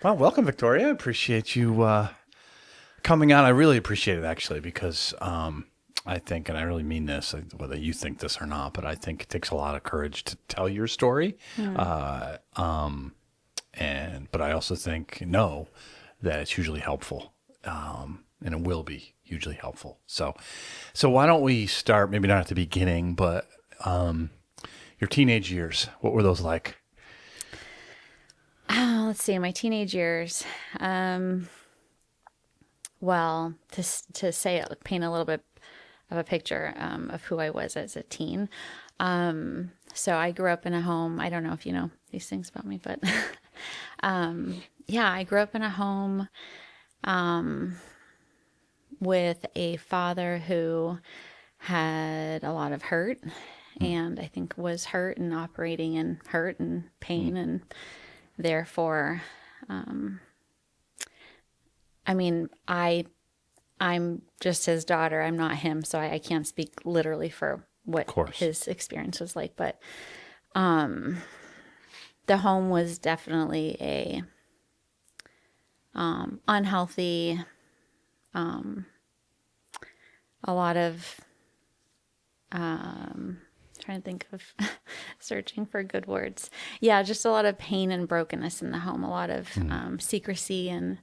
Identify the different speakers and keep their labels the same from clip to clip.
Speaker 1: Well, welcome, Victoria. I appreciate you coming on. I really appreciate it, actually, because I think, and I really mean this, whether you think this or not, but I think it takes a lot of courage to tell your story.
Speaker 2: Mm.
Speaker 1: Uh, um, but I also think, no, that it's hugely helpful, and it will be hugely helpful. So why don't we start, maybe not at the beginning, but your teenage years, what were those like?
Speaker 2: Let's see, my teenage years. Um, well, to say it, paint a little bit of a picture of who I was as a teen. So I grew up in a home. I don't know if you know these things about me, but yeah, I grew up in a home with a father who had a lot of hurt, and I think was hurt and operating in hurt and pain, and therefore, I mean, I'm just his daughter. I'm not him, so I can't speak literally for
Speaker 1: Of
Speaker 2: what
Speaker 1: course.
Speaker 2: his experience was like. But the home was definitely a unhealthy, a lot of trying to think of searching for good words. Yeah, just a lot of pain and brokenness in the home. A lot of secrecy, and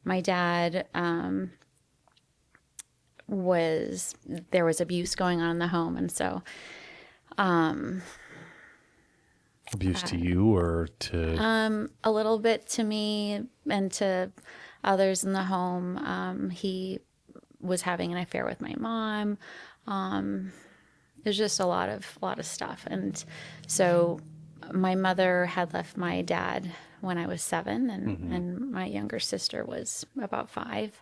Speaker 2: my dad was there was abuse going on in the home, and so
Speaker 1: Abuse to you or to.
Speaker 2: a little bit to me and to others in the home. He was having an affair with my mom. There's just a lot of stuff, and so my mother had left my dad when I was 7, and my younger sister was about 5,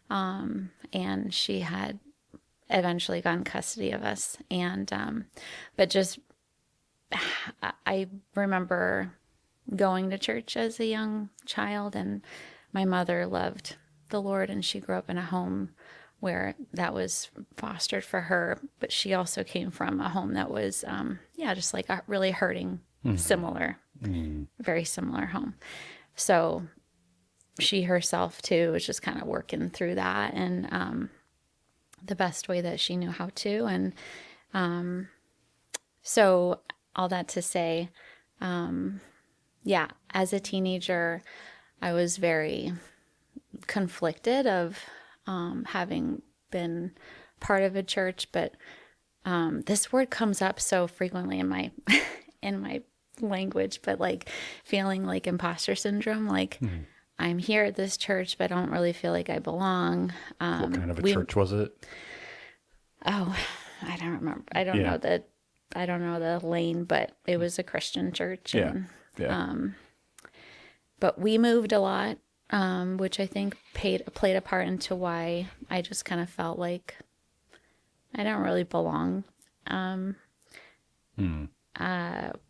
Speaker 2: and she had eventually gotten custody of us, and but just I remember going to church as a young child, and my mother loved the Lord, and she grew up in a home where that was fostered for her, but she also came from a home that was yeah, just like a really hurting, similar, very similar home. So she herself too was just kind of working through that, and the best way that she knew how to. And so all that to say, yeah, as a teenager, I was very conflicted of having been part of a church, but this word comes up so frequently in my in my language, but like feeling like imposter syndrome, like I'm here at this church, but I don't really feel like I belong.
Speaker 1: What kind of a
Speaker 2: We
Speaker 1: church was it?
Speaker 2: Oh, I don't remember.
Speaker 1: Yeah.
Speaker 2: I don't know the lane, but it was a Christian church,
Speaker 1: Yeah.
Speaker 2: and
Speaker 1: Yeah.
Speaker 2: but we moved a lot, which I think played a part into why I just kind of felt like I don't really belong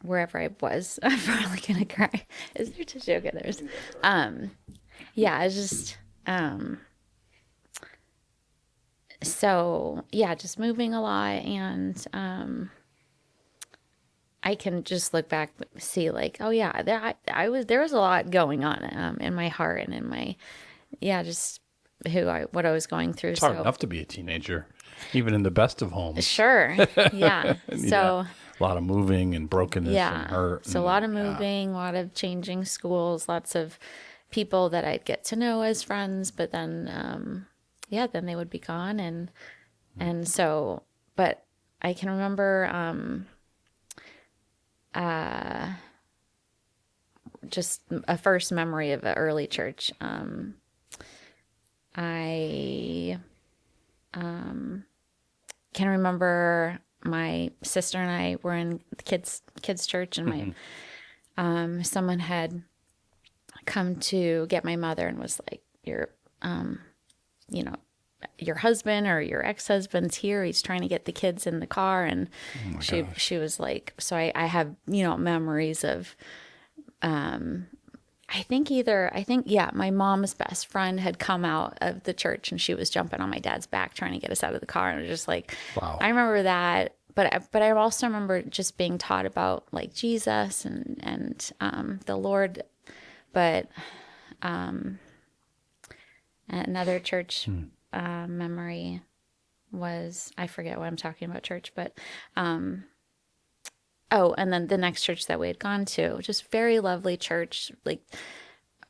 Speaker 2: wherever I was. I'm probably gonna cry. Is there tissue? Okay, there's. Yeah, I just so yeah, just moving a lot, and I can just look back, see like, oh yeah, there was a lot going on in my heart and in my, yeah, just what I was going through.
Speaker 1: It's hard
Speaker 2: So
Speaker 1: enough to be a teenager, even in the best of homes.
Speaker 2: sure, yeah.
Speaker 1: Yeah.
Speaker 2: So
Speaker 1: A lot of moving and brokenness and
Speaker 2: yeah,
Speaker 1: hurt.
Speaker 2: so a
Speaker 1: And
Speaker 2: lot of
Speaker 1: yeah.
Speaker 2: moving, a lot of changing schools, lots of people that I'd get to know as friends, but then yeah, then they would be gone, and so, but I can remember just a first memory of an early church. I can remember my sister and I were in the kids church, and my someone had come to get my mother and was like, you know, your husband or your ex-husband's here. He's trying to get the kids in the car. And
Speaker 1: Oh my gosh.
Speaker 2: she was like, so I have, memories of, yeah, my mom's best friend had come out of the church, and she was jumping on my dad's back trying to get us out of the car. And it was just like,
Speaker 1: Wow.
Speaker 2: I remember that but I also remember just being taught about like Jesus and the Lord. But another church memory was, I forget what I'm talking about church, but oh, and then the next church that we had gone to, just very lovely church, like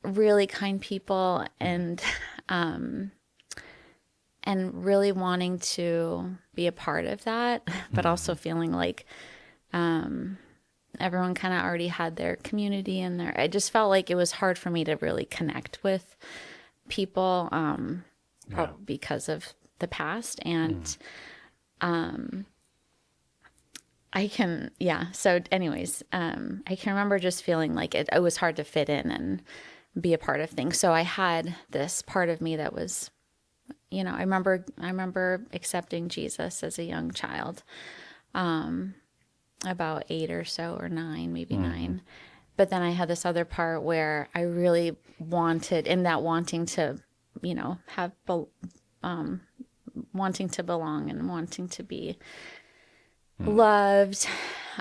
Speaker 2: really kind people, and really wanting to be a part of that, but also feeling like everyone kind of already had their community in there. I just felt like it was hard for me to really connect with people, probably because of the past. And so anyways, I can remember just feeling like it was hard to fit in and be a part of things. So I had this part of me that was, I remember accepting Jesus as a young child, about 8 or so, or 9, maybe 9. But then I had this other part where I really wanted, in that wanting to, have, wanting to belong and wanting to be loved,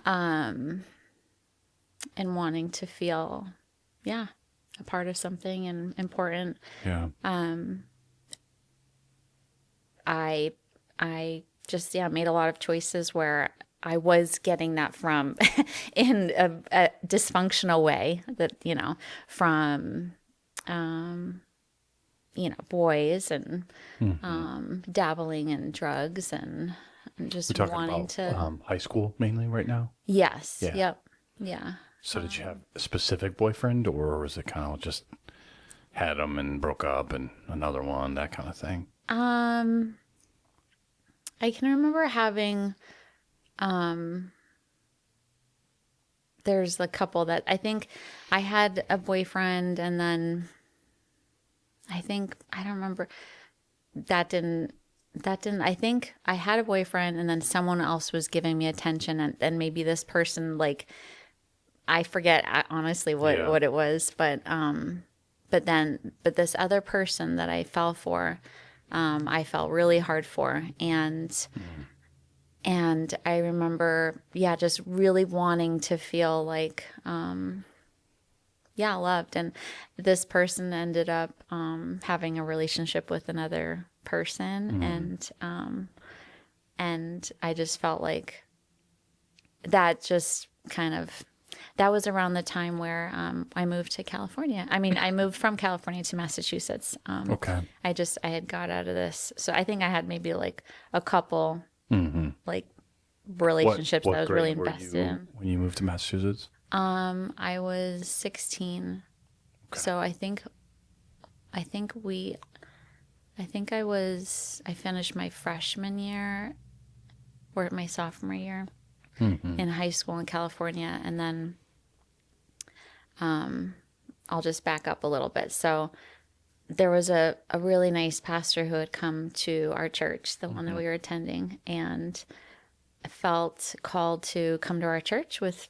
Speaker 2: and wanting to feel, a part of something and important.
Speaker 1: Yeah.
Speaker 2: I just, made a lot of choices where I was getting that from in a dysfunctional way, that, from, boys and dabbling in drugs and just
Speaker 1: We're talking
Speaker 2: wanting
Speaker 1: about
Speaker 2: to.
Speaker 1: high school mainly right now.
Speaker 2: Yes.
Speaker 1: Yeah.
Speaker 2: Yep. Yeah.
Speaker 1: So did you have a specific boyfriend, or was it kind of just had them and broke up and another one, that kind of thing?
Speaker 2: I can remember having, there's a couple that I think I had a boyfriend, and then I don't remember, I think I had a boyfriend, and then someone else was giving me attention, and then maybe this person, like, I forget honestly what it was, but this other person that I fell for, I fell really hard for. And I remember, just really wanting to feel like, loved. And this person ended up, having a relationship with another person. And I just felt like that just kind of, that was around the time where I moved to California. I mean, I moved from California to Massachusetts.
Speaker 1: Okay.
Speaker 2: I had got out of this. So I think I had maybe like a couple like relationships
Speaker 1: What
Speaker 2: that I was
Speaker 1: grade
Speaker 2: really
Speaker 1: were
Speaker 2: invested
Speaker 1: you
Speaker 2: in.
Speaker 1: when you moved to Massachusetts?
Speaker 2: I was 16.
Speaker 1: Okay.
Speaker 2: So I finished my freshman year or my sophomore year in high school in California. And then I'll just back up a little bit. So there was a really nice pastor who had come to our church, the one that we were attending, and felt called to come to our church with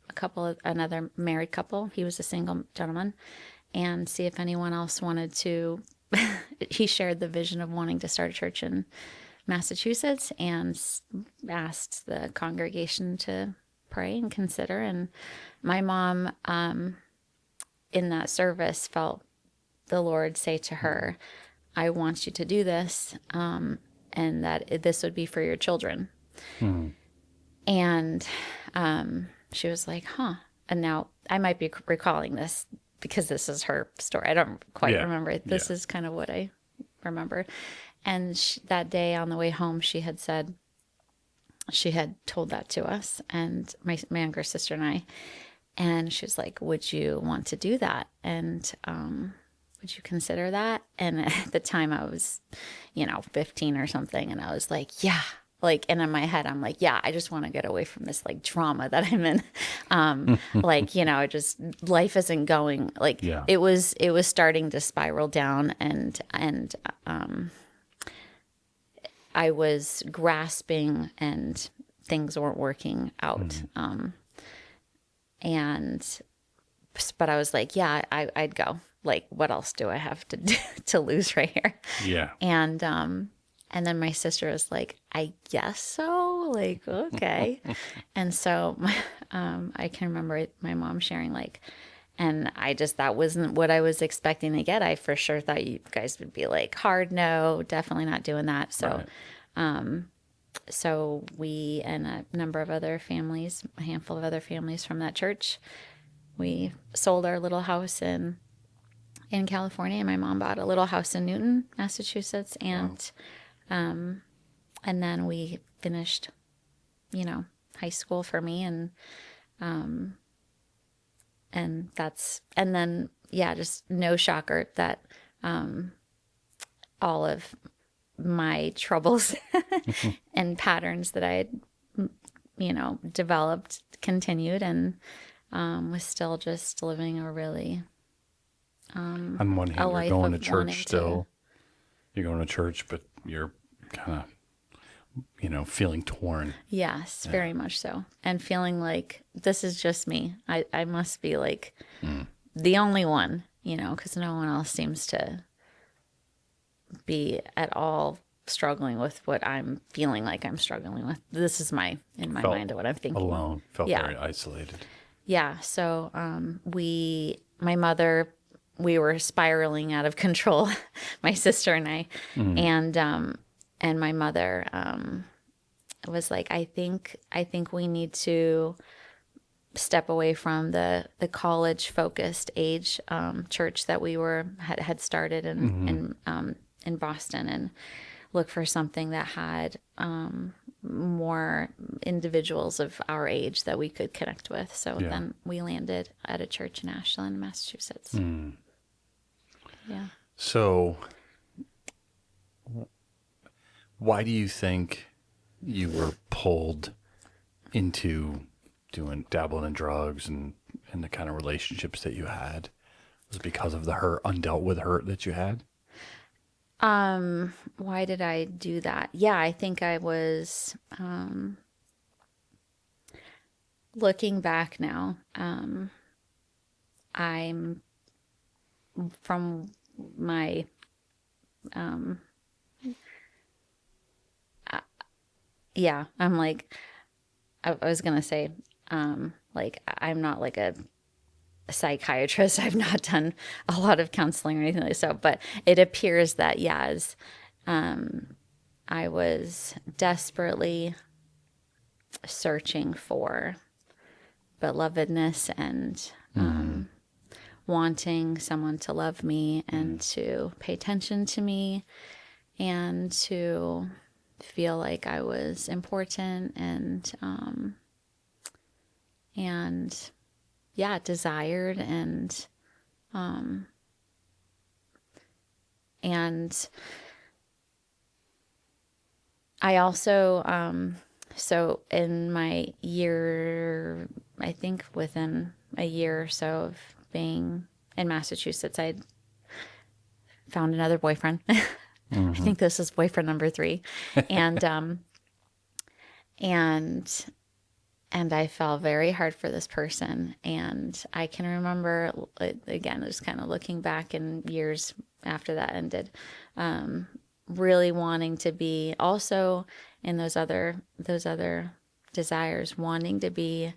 Speaker 2: another married couple. He was a single gentleman, and see if anyone else wanted to. He shared the vision of wanting to start a church in Massachusetts and asked the congregation to pray and consider. And my mom, in that service, felt the Lord say to her, I want you to do this, and that this would be for your children. And she was like, huh. And now I might be recalling this because this is her story. I don't quite remember it. This is kind of what I remember. And that day on the way home, she had told that to us and my younger sister and I. And she was like, would you want to do that? And would you consider that? And at the time I was, 15 or something. And I was like, yeah. Like, and in my head, I'm like, yeah, I just want to get away from this like drama that I'm in. Just life isn't going like it was starting to spiral down, and I was grasping and things weren't working out. But I was like, yeah, I'd go. Like, what else do I have to do to lose right here?
Speaker 1: Yeah.
Speaker 2: And And then my sister was like, I guess so. Like, okay. And so I can remember my mom sharing, like, and that wasn't what I was expecting to get. I for sure thought you guys would be like, hard no, definitely not doing that. So,
Speaker 1: Right.
Speaker 2: so we and a number of other families, a handful of other families from that church, we sold our little house in California, and my mom bought a little house in Newton, Massachusetts,
Speaker 1: Wow.
Speaker 2: and then we finished, high school for me, and then yeah, just no shocker that all of my troubles and patterns that I had, developed continued, and was still just living a really
Speaker 1: On one
Speaker 2: a
Speaker 1: hand, you're
Speaker 2: life
Speaker 1: going to
Speaker 2: of wanting
Speaker 1: church
Speaker 2: to.
Speaker 1: still. You're going to church, but you're kind of, feeling torn.
Speaker 2: Yes,
Speaker 1: Yeah.
Speaker 2: very much so. And feeling like this is just me. I must be like the only one, because no one else seems to be at all struggling with what I'm feeling like I'm struggling with. This is in my
Speaker 1: Felt
Speaker 2: mind, what I'm thinking.
Speaker 1: alone. Felt
Speaker 2: Yeah.
Speaker 1: very isolated.
Speaker 2: Yeah. So my mother, we were spiraling out of control, my sister and I, and my mother was like, I think we need to step away from the college focused age church that we had started in Boston, and look for something that had more individuals of our age that we could connect with. So
Speaker 1: Yeah.
Speaker 2: then we landed at a church in Ashland, Massachusetts. Yeah.
Speaker 1: So, why do you think you were pulled into dabbling in drugs and the kind of relationships that you had? Was it because of the undealt with hurt that you had?
Speaker 2: Why did I do that? Yeah, I think I was, looking back now, I'm from my, yeah, I'm like, I was gonna say, like, I'm not like a psychiatrist. I've not done a lot of counseling or anything like so, but it appears that, yeah, as I was desperately searching for belovedness and wanting someone to love me and to pay attention to me and to feel like I was important and yeah, desired and I also so in my year, I think within a year or so of being in Massachusetts, I found another boyfriend. I think this is boyfriend number 3, and and I fell very hard for this person. And I can remember, again, just kind of looking back in years after that ended, really wanting to be also in those other desires, wanting to be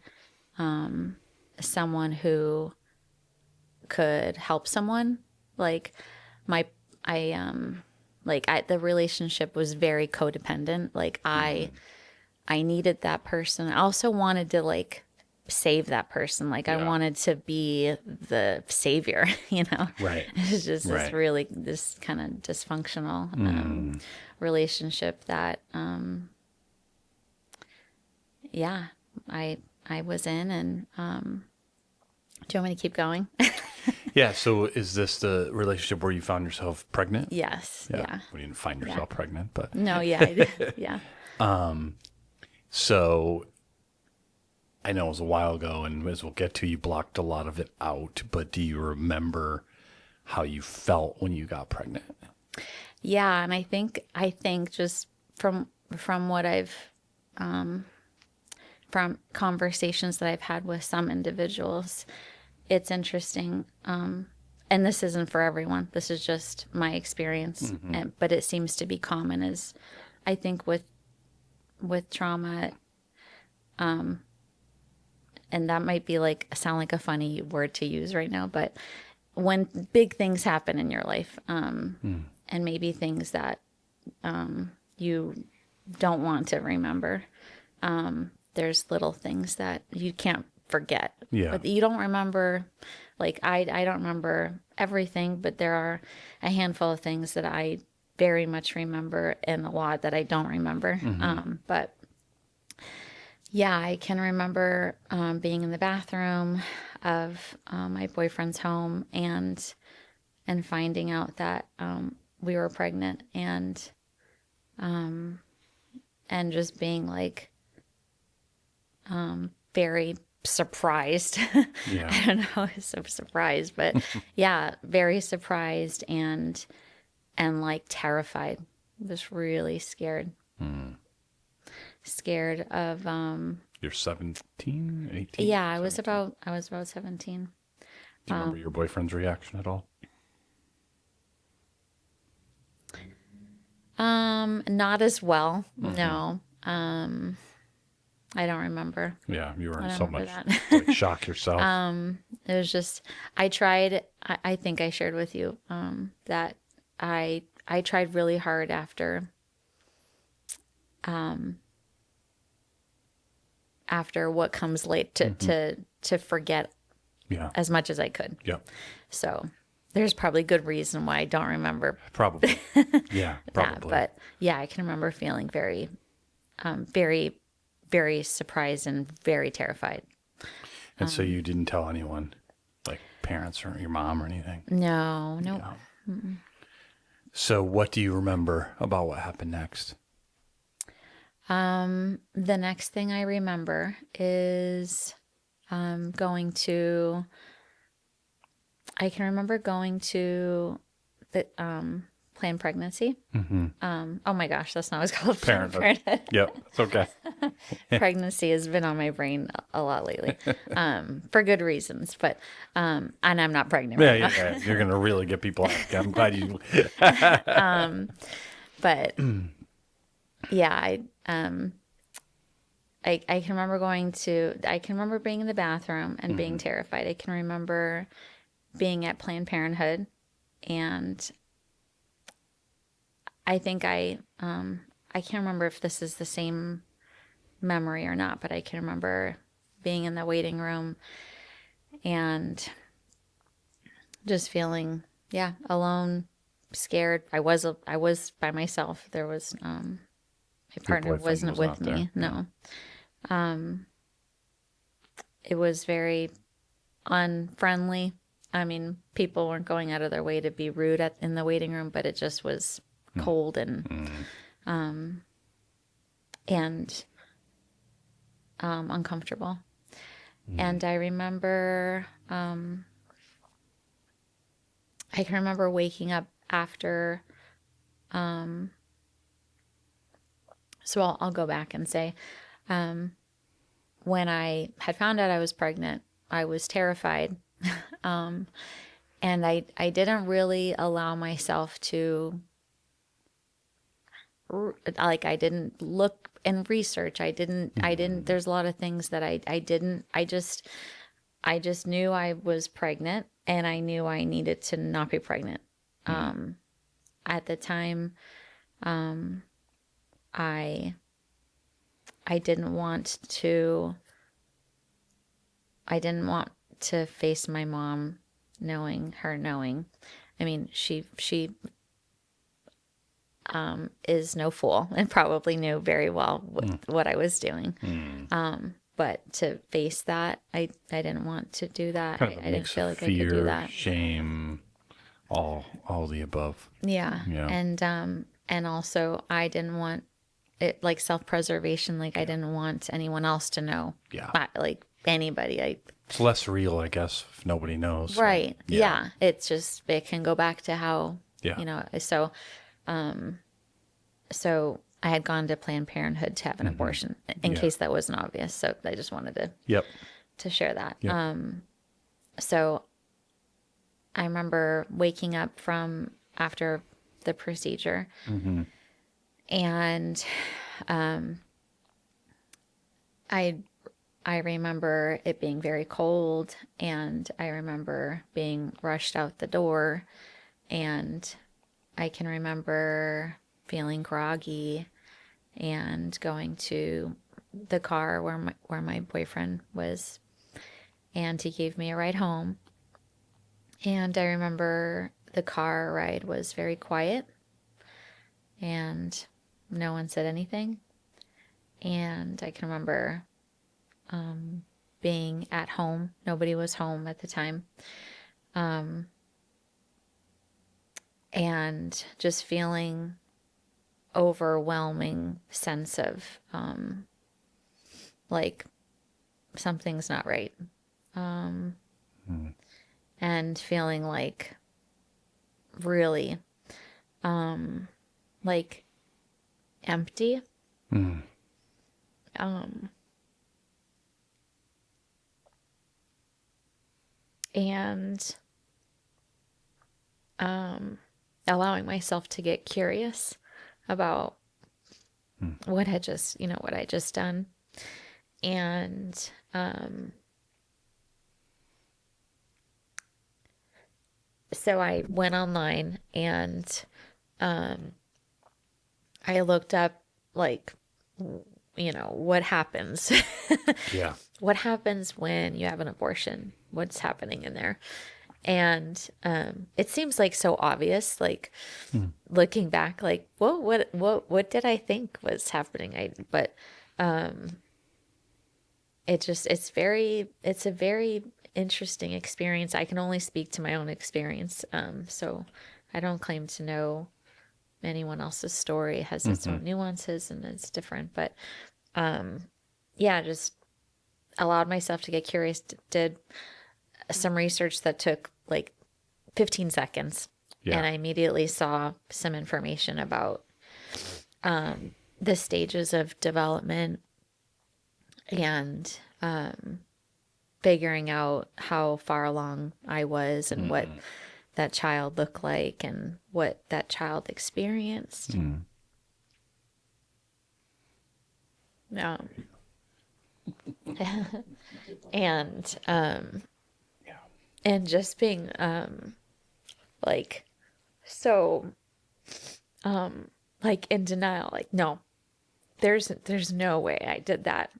Speaker 2: someone who could help someone. Like the relationship was very codependent. Like I needed that person. I also wanted to like save that person. Like I
Speaker 1: Yeah.
Speaker 2: wanted to be the savior,
Speaker 1: Right.
Speaker 2: It was just
Speaker 1: Right.
Speaker 2: this kind of dysfunctional relationship that, yeah, I was in. And do you want me to keep going?
Speaker 1: Yeah. So, is this the relationship where you found yourself pregnant?
Speaker 2: Yes.
Speaker 1: Yeah.
Speaker 2: Yeah.
Speaker 1: Well, you didn't find yourself pregnant, but
Speaker 2: No. Yeah. I did. Yeah.
Speaker 1: so I know it was a while ago, and as we'll get to, you blocked a lot of it out. But do you remember how you felt when you got pregnant?
Speaker 2: Yeah, and I think just from what I've from conversations that I've had with some individuals, it's interesting. and this isn't for everyone. This is just my experience, but it seems to be common as I think with trauma, and that might be like sound like a funny word to use right now, but when big things happen in your life, and maybe things that you don't want to remember, there's little things that you can't forget.
Speaker 1: Yeah.
Speaker 2: But you don't remember, like I don't remember everything, but there are a handful of things that I very much remember and a lot that I don't remember. But yeah, I can remember being in the bathroom of my boyfriend's home and finding out that we were pregnant and just being like very surprised.
Speaker 1: Yeah.
Speaker 2: I don't know, I was so surprised, but yeah, very surprised and like terrified. Just really scared. Scared of
Speaker 1: You're 17, 18?
Speaker 2: yeah, I was about 17.
Speaker 1: Do you remember your boyfriend's reaction at all?
Speaker 2: Not as well. No. I don't remember.
Speaker 1: Yeah, you were
Speaker 2: I
Speaker 1: in
Speaker 2: don't
Speaker 1: so
Speaker 2: remember
Speaker 1: much
Speaker 2: that.
Speaker 1: like shock yourself.
Speaker 2: It was just I tried. I think I shared with you that I tried really hard after what comes late to forget
Speaker 1: Yeah.
Speaker 2: as much as I could.
Speaker 1: Yeah.
Speaker 2: So there's probably good reason why I don't remember
Speaker 1: Probably. Yeah,
Speaker 2: that.
Speaker 1: probably.
Speaker 2: But yeah, I can remember feeling very, very, very surprised and very terrified.
Speaker 1: And so you didn't tell anyone, like parents or your mom or anything?
Speaker 2: No.
Speaker 1: Yeah. So what do you remember about what happened next?
Speaker 2: The next thing I remember is I can remember going to the Planned Pregnancy. Oh my gosh, that's not what it's called. Planned
Speaker 1: Parenthood. Yep, it's okay.
Speaker 2: Pregnancy has been on my brain a lot lately, for good reasons. But and I'm not pregnant right now.
Speaker 1: Yeah. You're gonna really get people asking. I'm glad you.
Speaker 2: But yeah, I can remember I can remember being in the bathroom and being terrified. I can remember being at Planned Parenthood, and I think I can't remember if this is the same memory or not, but I can remember being in the waiting room and just feeling, alone, scared. I was by myself. There was my partner wasn't with me. No. It was very unfriendly. I mean, people weren't going out of their way to be rude in the waiting room, but it just was cold and uncomfortable. And I remember, I can remember waking up after. So I'll go back and say, when I had found out I was pregnant, I was terrified. And I didn't really allow myself to, like, I didn't look and research. I didn't, there's a lot of things that I didn't, I just knew I was pregnant and I knew I needed to not be pregnant. At the time, I didn't want to face my mom knowing. I mean, she is no fool and probably knew very well what I was doing. But to face that, I didn't want to do that.
Speaker 1: Kind of
Speaker 2: I didn't feel like I could do that.
Speaker 1: Shame, all the above.
Speaker 2: Yeah. And also I didn't want it, like, self-preservation. Like, I didn't want anyone else to know.
Speaker 1: Yeah.
Speaker 2: Like anybody.
Speaker 1: It's less real, I guess, if nobody knows.
Speaker 2: Right. Yeah. It's just, it can go back to how, so, so I had gone to Planned Parenthood to have an abortion in case that wasn't obvious. So I just wanted to share that.
Speaker 1: Yep.
Speaker 2: So I remember waking up from after the procedure, and I I remember it being very cold, and I remember being rushed out the door, and I can remember feeling groggy and going to the car where my boyfriend was, and he gave me a ride home. And I remember the car ride was very quiet, and no one said anything. And I can remember being at home. Nobody was home at the time. And just feeling overwhelming sense of like something's not right. And feeling like really like empty. And allowing myself to get curious about what had just, what I just done. And so I went online, and I looked up, like, what happens.
Speaker 1: Yeah.
Speaker 2: What happens when you have an abortion? What's happening in there? And it seems like so obvious, like looking back, like, whoa, what did I think was happening? But it's a very interesting experience. I can only speak to my own experience. So I don't claim to know anyone else's story. It has its own nuances and it's different, but yeah, just allowed myself to get curious, did some research that took like 15 seconds.
Speaker 1: Yeah.
Speaker 2: And I immediately saw some information about the stages of development, and figuring out how far along I was, and what that child looked like, and what that child experienced. And and just being like so like in denial, like, no, there's no way I did that.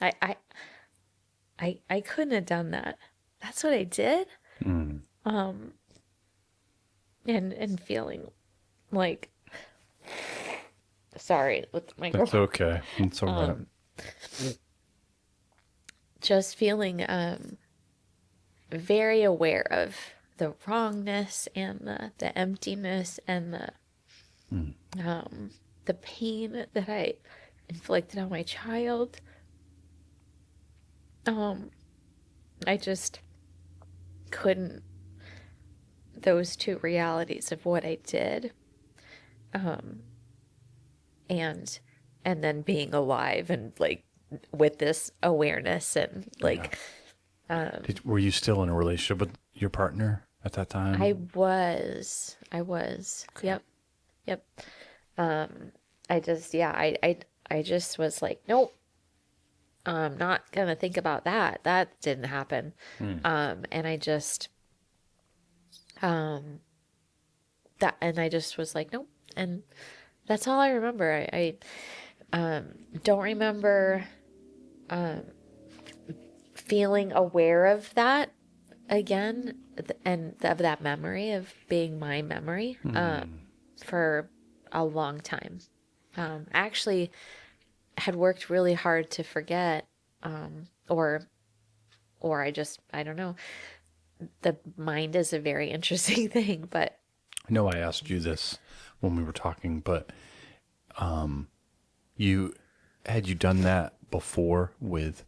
Speaker 2: I couldn't have done that. That's what I did. And feeling like, sorry, with my
Speaker 1: That's okay. It's all right.
Speaker 2: just feeling very aware of the wrongness and the emptiness and the pain that I inflicted on my child. I just couldn't, those two realities of what I did, and then being alive and like with this awareness, and like
Speaker 1: Were you still in a relationship with your partner at that time?
Speaker 2: I was. Okay. Yep. I just, yeah, I just was like, nope, I'm not gonna think about that. That didn't happen. And I just, and I just was like, nope. And that's all I remember. I don't remember, feeling aware of that again, and of that memory of being my memory, for a long time. Actually had worked really hard to forget, or I don't know. The mind is a very interesting thing, but
Speaker 1: I know I asked you this when we were talking, but had you done that before with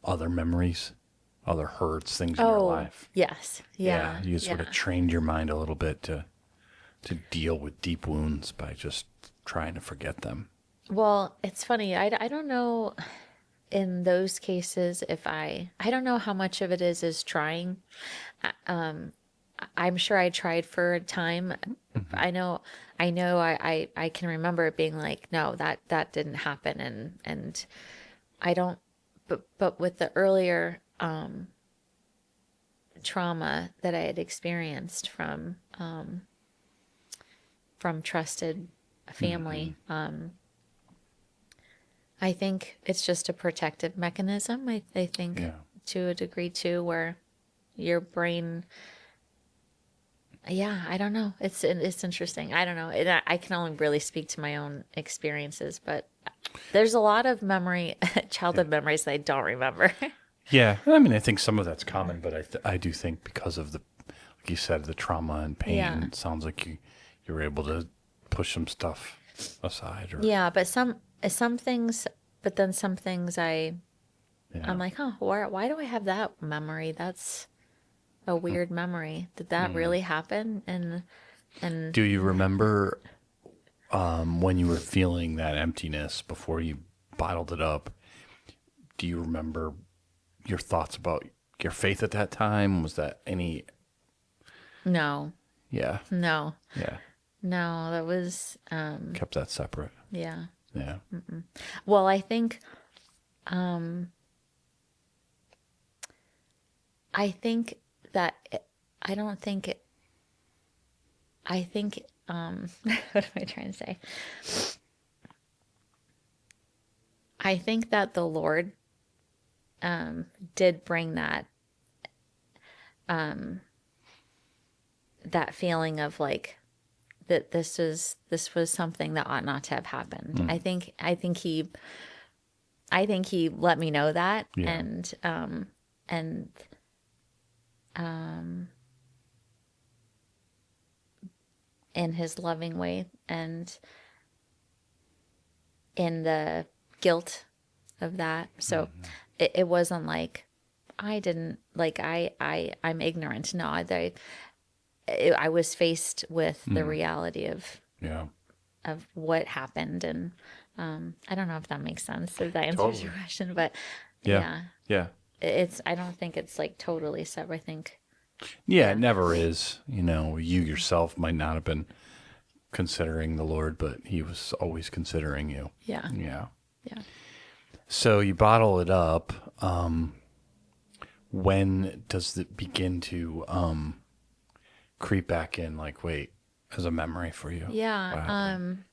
Speaker 1: other memories, other hurts, things in your life?
Speaker 2: yes. Yeah.
Speaker 1: You sort of trained your mind a little bit to deal with deep wounds by just trying to forget them.
Speaker 2: Well, it's funny. I don't know in those cases if I don't know how much of it is trying.
Speaker 3: I'm sure I tried for a time. I know, I can remember it being like, no, that didn't happen. And I don't, but with the earlier, trauma that I had experienced from trusted family, I think it's just a protective mechanism. I think
Speaker 1: Yeah.
Speaker 3: to a degree too, where your brain, yeah, I don't know. It's interesting. I don't know. I can only really speak to my own experiences, but there's a lot of memory, childhood memories that I don't remember.
Speaker 1: Yeah. I mean, I think some of that's common, but I do think because of like you said, the trauma and pain,
Speaker 3: Yeah.
Speaker 1: it sounds like you were able to push some stuff aside or,
Speaker 3: Yeah, but some things, but then some things I'm
Speaker 1: yeah.
Speaker 3: like, huh, why do I have that memory? That's a weird memory. Did that really happen? And
Speaker 1: Do you remember when you were feeling that emptiness before you bottled it up? Do you remember your thoughts about your faith at that time? Was that any?
Speaker 3: no,
Speaker 1: Yeah.
Speaker 3: no,
Speaker 1: Yeah.
Speaker 3: no, that was
Speaker 1: Kept that separate.
Speaker 3: yeah.
Speaker 1: Yeah.
Speaker 3: Well, I think that I don't think it, I think what am I trying to say? I think that the Lord did bring that feeling of like that this was something that ought not to have happened. I think he let me know that,
Speaker 1: Yeah.
Speaker 3: and in his loving way, and in the guilt of that. So it wasn't like I didn't like I'm ignorant. No, I was faced with the reality
Speaker 1: Yeah.
Speaker 3: of what happened, and I don't know if that makes sense, if that answers
Speaker 1: Totally.
Speaker 3: your question, but
Speaker 1: Yeah.
Speaker 3: yeah,
Speaker 1: Yeah.
Speaker 3: it's I don't think it's like totally separate. I think
Speaker 1: Yeah. It never is. You know, you yourself might not have been considering the Lord, but he was always considering you.
Speaker 3: yeah,
Speaker 1: Yeah.
Speaker 3: yeah.
Speaker 1: So you bottle it up. When does it begin to creep back in? Like, wait, as a memory for you?
Speaker 3: Yeah,
Speaker 1: What happened?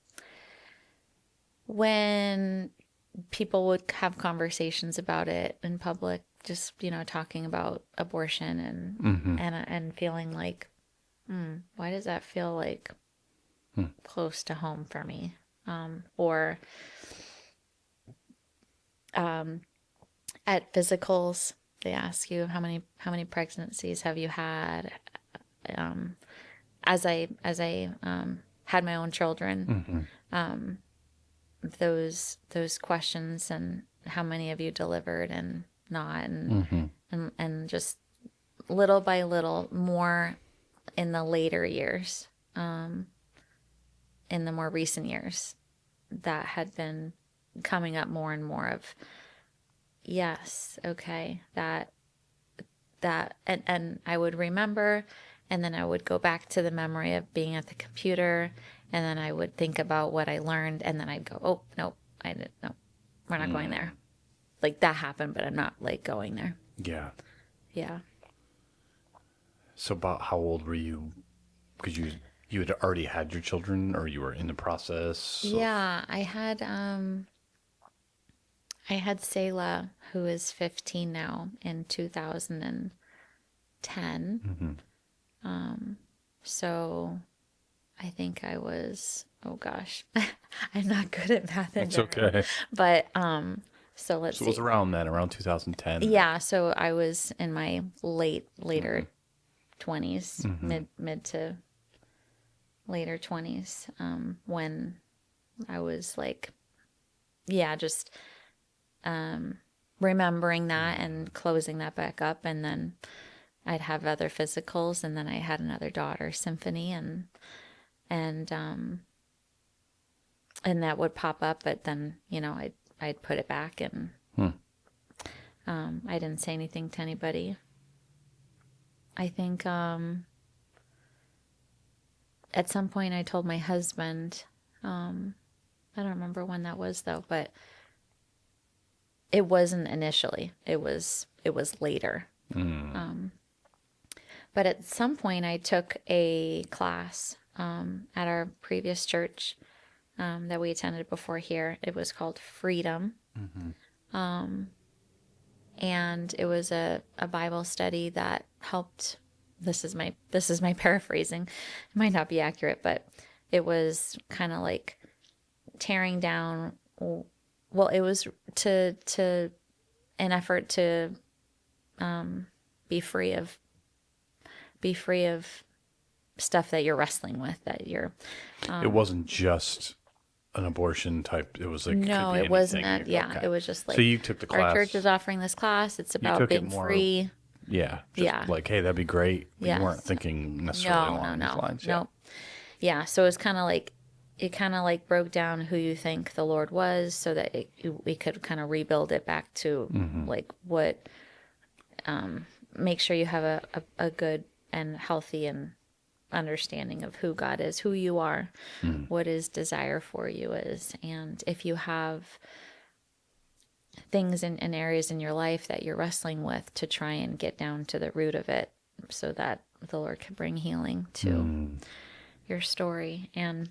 Speaker 3: when people would have conversations about it in public, just talking about abortion and feeling like, why does that feel like close to home for me? Or at physicals, they ask you how many pregnancies have you had? As I had my own children, those questions, and how many of you delivered and not, and just little by little more in the later years, in the more recent years, that had been coming up more and more of, yes, okay, and I would remember, and then I would go back to the memory of being at the computer, and then I would think about what I learned, and then I'd go, oh, no, I didn't, no, we're not going there. Like that happened, but I'm not like going there.
Speaker 1: Yeah.
Speaker 3: Yeah.
Speaker 1: So about how old were you? Because you had already had your children, or you were in the process.
Speaker 3: Yeah, I had Selah, who is 15 now, in 2010. So I think I was, oh gosh, I'm not good at math in
Speaker 1: It's
Speaker 3: general.
Speaker 1: okay.
Speaker 3: But so let's
Speaker 1: So it was
Speaker 3: see.
Speaker 1: around then, around 2010.
Speaker 3: Yeah, so I was in my later 20s, mid to later 20s, when I was like, yeah, just remembering that and closing that back up, and then I'd have other physicals, and then I had another daughter, Symphony, and that would pop up, but then I'd put it back, and I didn't say anything to anybody. I think at some point I told my husband, I don't remember when that was though, but it wasn't initially. It was later. But at some point I took a class at our previous church that we attended before here. It was called Freedom. And it was a Bible study that helped. This is my paraphrasing. It might not be accurate, but it was kind of like tearing down. Well, it was to an effort to be free of stuff that you're wrestling with, that you're.
Speaker 1: It wasn't just an abortion type. It was like,
Speaker 3: No,
Speaker 1: could be
Speaker 3: it wasn't.
Speaker 1: anything.
Speaker 3: Yeah,
Speaker 1: Okay.
Speaker 3: it was just like.
Speaker 1: So you took the class.
Speaker 3: Our church is offering this class. It's about
Speaker 1: took it
Speaker 3: being
Speaker 1: more-
Speaker 3: free.
Speaker 1: Yeah. Just
Speaker 3: Yeah.
Speaker 1: like, hey, that'd be great. But
Speaker 3: Yes.
Speaker 1: you weren't thinking necessarily along these lines.
Speaker 3: No. Yeah, so it was kind of like, it kind of like broke down who you think the Lord was, so that we could kind of rebuild it back to like what, make sure you have a good and healthy and understanding of who God is, who you are, what his desire for you is. And if you have things in areas in your life that you're wrestling with, to try and get down to the root of it so that the Lord can bring healing to your story. And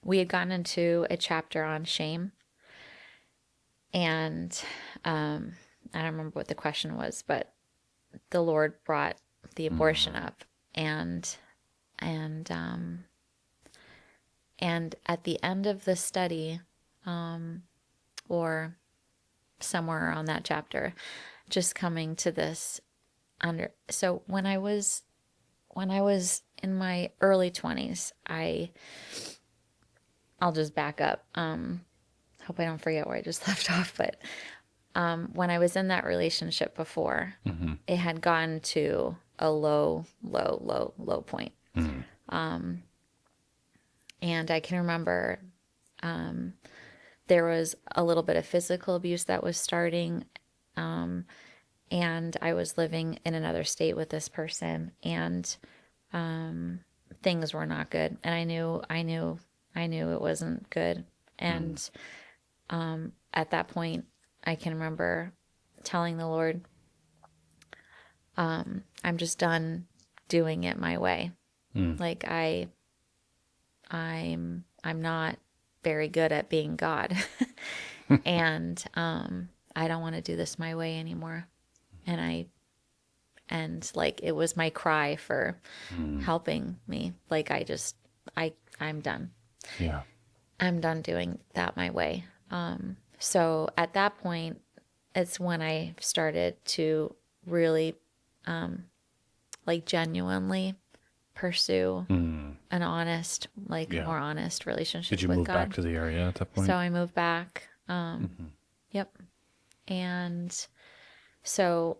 Speaker 3: we had gotten into a chapter on shame. And I don't remember what the question was, but the Lord brought the abortion up. And at the end of the study, or somewhere on that chapter, just coming to this so when I was in my early 20s, I'll just back up. Hope I don't forget where I just left off, but when I was in that relationship before, it had gone to a low point. And I can remember there was a little bit of physical abuse that was starting. And I was living in another state with this person, and things were not good. And I knew it wasn't good. And at that point, I can remember telling the Lord, I'm just done doing it my way. Like I'm not very good at being God. And I don't want to do this my way anymore. And like, it was my cry for helping me. Like, I'm done.
Speaker 1: Yeah.
Speaker 3: I'm done doing that my way. So at that point, it's when I started to really, like, genuinely pursue an honest, like, more honest relationship with God.
Speaker 1: Did you move back to the area at that point?
Speaker 3: So I moved back. Yep. And so,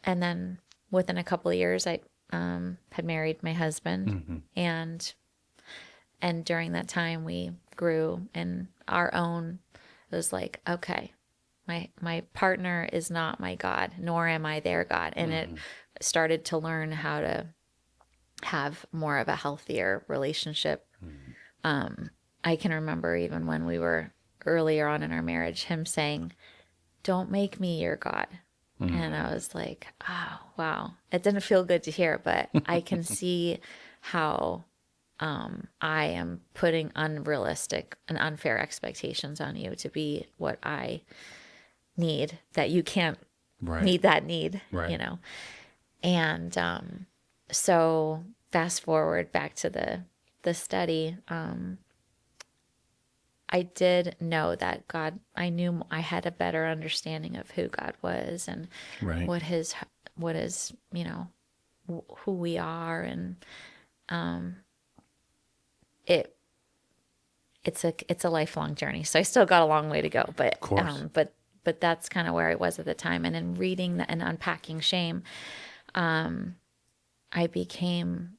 Speaker 3: and then within a couple of years, I had married my husband, and during that time we grew in our own. It was like, okay, my partner is not my God, nor am I their God. And it started to learn how to have more of a healthier relationship. I can remember even when we were earlier on in our marriage, him saying, "Don't make me your God." And I was like, oh, wow. It didn't feel good to hear, but I can see how I am putting unrealistic and unfair expectations on you to be what I need, that you can't meet that need, you know? And so fast forward back to the study, I did know that God, I knew I had a better understanding of who God was, and what is, you know, who we are. And it's a lifelong journey. So I still got a long way to go, but, but that's kind of where I was at the time. And in reading and unpacking shame, I became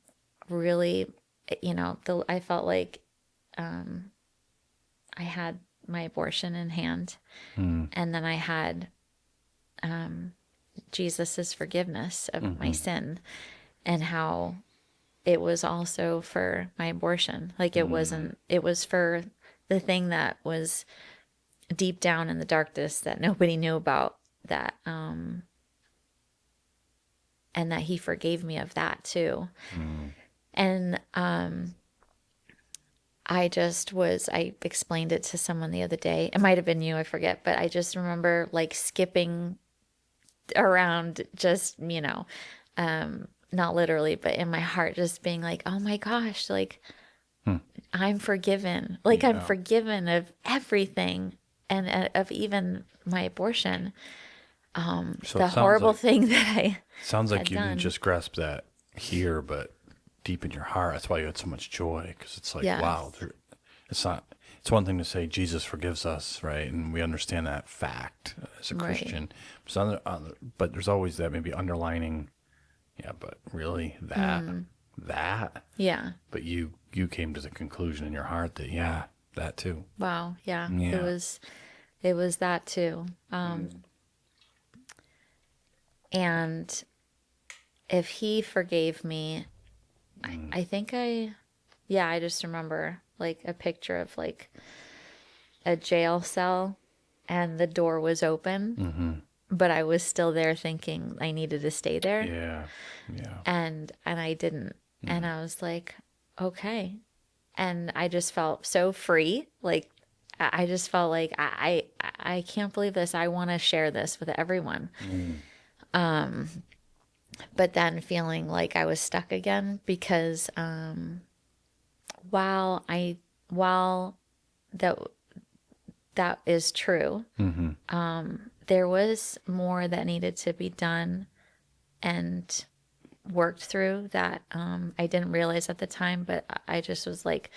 Speaker 3: really, you know, I felt like, I had my abortion in hand, and then I had Jesus's forgiveness of my sin, and how it was also for my abortion. Like it wasn't, it was for the thing that was deep down in the darkness that nobody knew about, that, and that he forgave me of that too. And, I explained it to someone the other day. It might have been you, I forget, but I just remember like skipping around, just, not literally, but in my heart, just being like, oh my gosh, like I'm forgiven. Like I'm
Speaker 1: Yeah.
Speaker 3: forgiven of everything, and of even my
Speaker 1: So
Speaker 3: abortion. The
Speaker 1: it sounds
Speaker 3: horrible
Speaker 1: like
Speaker 3: thing that I
Speaker 1: you
Speaker 3: had
Speaker 1: didn't
Speaker 3: done.
Speaker 1: just grasp that here, but deep in your heart. That's why you had so much joy, because it's like,
Speaker 3: Yes.
Speaker 1: wow, it's not. It's one thing to say Jesus forgives us, right? And we understand that fact as a
Speaker 3: Right.
Speaker 1: Christian. But there's always that maybe underlining, yeah, but really that.
Speaker 3: Yeah.
Speaker 1: But you came to the conclusion in your heart that, yeah, that too.
Speaker 3: Wow. Yeah.
Speaker 1: Yeah.
Speaker 3: It was that too. And if he forgave me, I think I just remember like a picture of like a jail cell, and the door was open, but I was still there thinking I needed to stay there.
Speaker 1: Yeah. Yeah.
Speaker 3: And I didn't. And I was like, okay. And I just felt so free. Like I just felt like I can't believe this. I want to share this with everyone. But then feeling like I was stuck again, because while that that is true, there was more that needed to be done and worked through that I didn't realize at the time. But I just was like,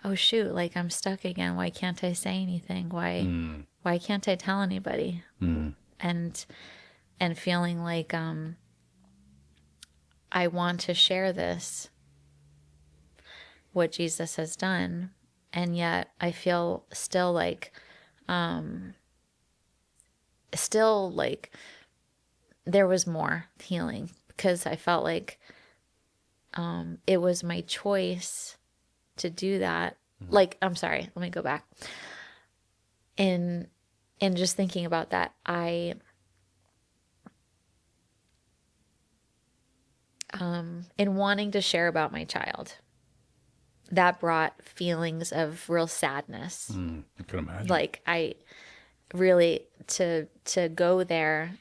Speaker 3: oh shoot, like I'm stuck again. Why can't I say anything? Why can't I tell anybody? And feeling like I want to share this, what Jesus has done, and yet I feel still like there was more healing, because I felt like it was my choice to do that. Like, I'm sorry, let me go back. In just thinking about that, in wanting to share about my child, that brought feelings of real sadness.
Speaker 1: I can imagine.
Speaker 3: Like I really, to go there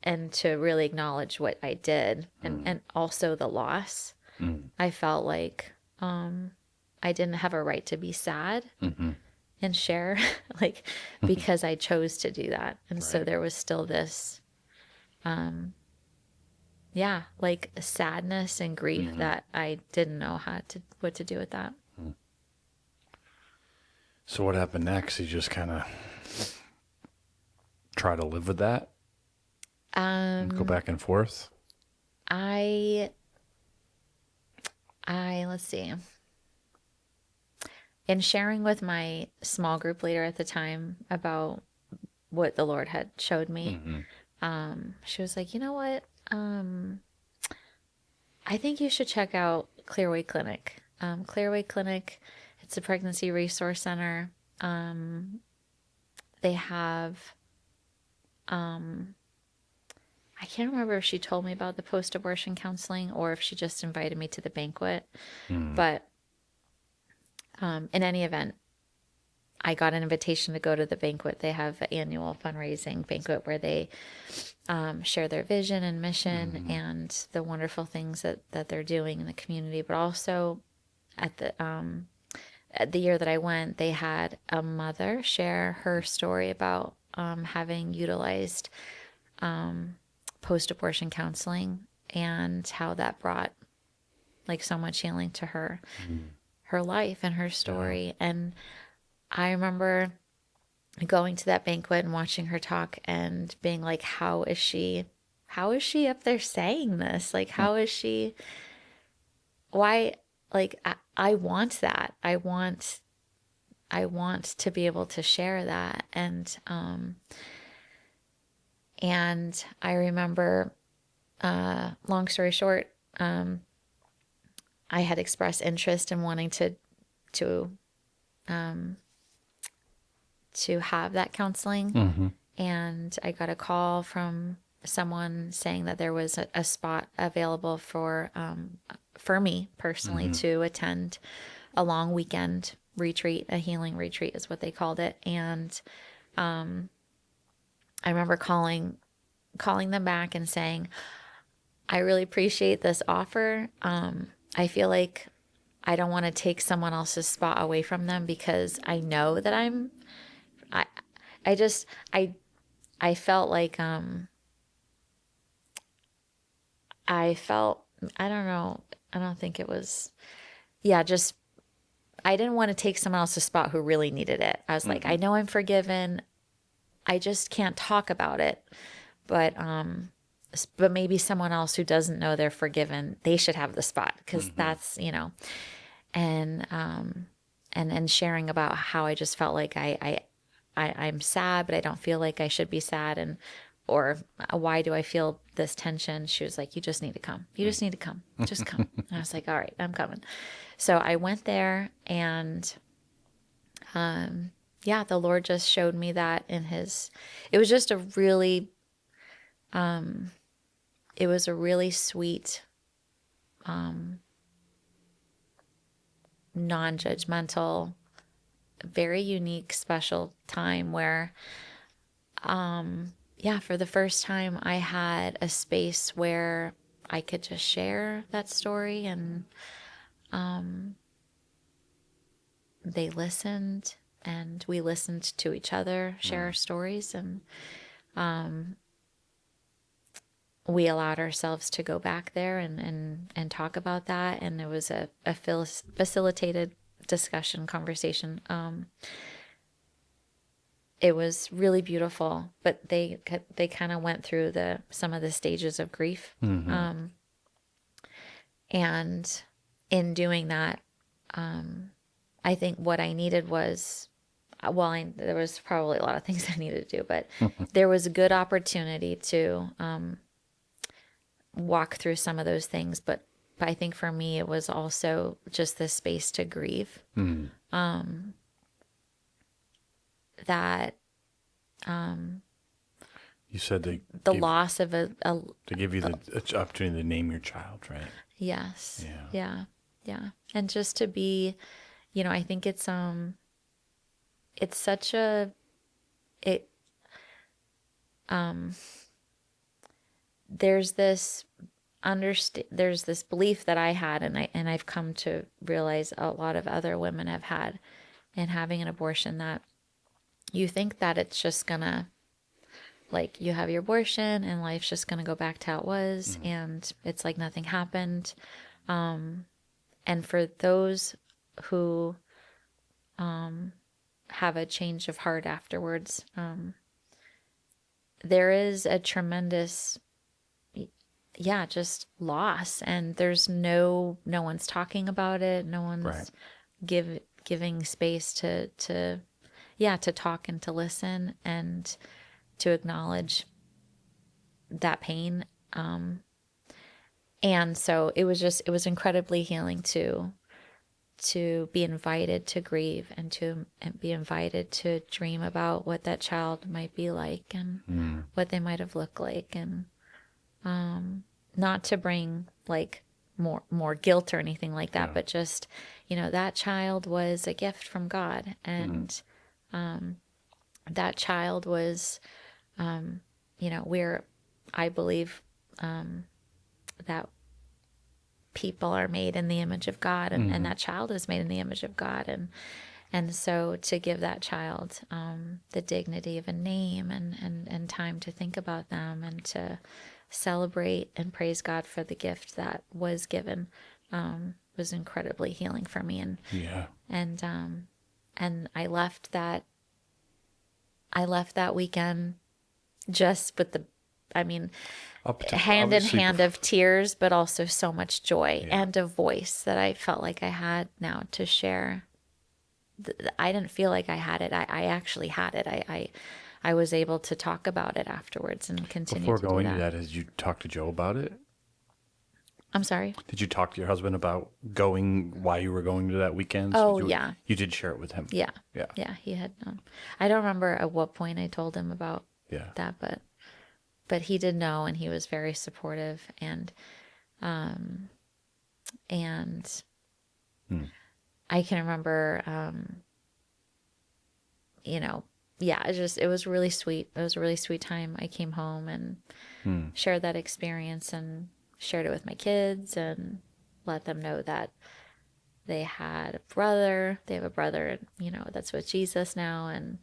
Speaker 3: and to really acknowledge what I did, and also the loss. I felt like I didn't have a right to be sad and share, like, because I chose to do that. And so
Speaker 1: Right.
Speaker 3: there was still this like sadness and grief that I didn't know what to do with that.
Speaker 1: So what happened next? You just kind of try to live with that? Go back and forth?
Speaker 3: I let's see. In sharing with my small group leader at the time about what the Lord had showed me, she was like, you know what? I think you should check out Clearway Clinic. Clearway Clinic, it's a pregnancy resource center. They have, I can't remember if she told me about the post-abortion counseling or if she just invited me to the banquet. But in any event, I got an invitation to go to the banquet. They have an annual fundraising banquet where they share their vision and mission and the wonderful things that they're doing in the community. But also at the year that I went, they had a mother share her story about having utilized post-abortion counseling and how that brought like so much healing to her life and her story. And I remember going to that banquet and watching her talk and being like, how is she up there saying this? Like, how is she, why, like, I want that. I want to be able to share that. And I remember, long story short, I had expressed interest in wanting to um, to have that counseling. And I got a call from someone saying that there was a spot available for me personally to attend a long weekend retreat. A healing retreat is what they called it. And I remember calling them back and saying, I really appreciate this offer. I feel like I don't want to take someone else's spot away from them, because I know that I I just I felt like I don't know, I don't think it was, yeah, just I didn't want to take someone else's spot who really needed it. I was like, I know I'm forgiven. I just can't talk about it. But maybe someone else who doesn't know they're forgiven, they should have the spot, because that's, and sharing about how I just felt like I'm sad, but I don't feel like I should be sad, and or why do I feel this tension? She was like, you just need to come. You just need to come. Just come. And I was like, all right, I'm coming. So I went there, and yeah, the Lord just showed me that it was just a really it was a really sweet, non-judgmental, very unique, special time where, yeah, for the first time I had a space where I could just share that story, and they listened, and we listened to each other share our stories, and we allowed ourselves to go back there and talk about that. And it was a facilitated discussion conversation. It was really beautiful, but they kind of went through some of the stages of grief. And in doing that, I think what I needed was, there was probably a lot of things I needed to do, but there was a good opportunity to walk through some of those things. But I think for me, it was also just this space to grieve. That
Speaker 1: you said
Speaker 3: the loss of a
Speaker 1: to give you the opportunity to name your child, right?
Speaker 3: Yes. Yeah. And just to be, I think it's such there's this belief that I had, and I've come to realize a lot of other women have had in having an abortion, that you think that it's just gonna, like, you have your abortion and life's just gonna go back to how it was, and it's like nothing happened. And for those who have a change of heart afterwards, there is a tremendous, just loss, and there's no one's talking about it. No one's giving space to talk and to listen and to acknowledge that pain. And so it was incredibly healing to be invited to grieve, and be invited to dream about what that child might be like, and what they might have looked like, and not to bring like more guilt or anything like that, but just, that child was a gift from God, and that child was, where I believe that people are made in the image of God, and that child is made in the image of God, and so to give that child the dignity of a name, and time to think about them, and to celebrate and praise God for the gift that was given, was incredibly healing for me. And I left that weekend just with hand in hand of tears, but also so much joy, and a voice that I felt like I had now to share. I didn't feel like I had it. I actually had it. I was able to talk about it afterwards and continue
Speaker 1: Before
Speaker 3: to
Speaker 1: going
Speaker 3: do
Speaker 1: to that, did you talk to Joe about it?
Speaker 3: I'm sorry.
Speaker 1: Did you talk to your husband about why you were going to that weekend?
Speaker 3: Oh,
Speaker 1: you,
Speaker 3: yeah.
Speaker 1: You did share it with him.
Speaker 3: Yeah.
Speaker 1: Yeah.
Speaker 3: Yeah. He had, I don't remember at what point I told him about
Speaker 1: Yeah.
Speaker 3: that, but he did know, and he was very supportive, and I can remember, you know, yeah, it was really sweet. It was a really sweet time. I came home and shared that experience and shared it with my kids and let them know that they had a brother. They have a brother, you know, that's with Jesus now, and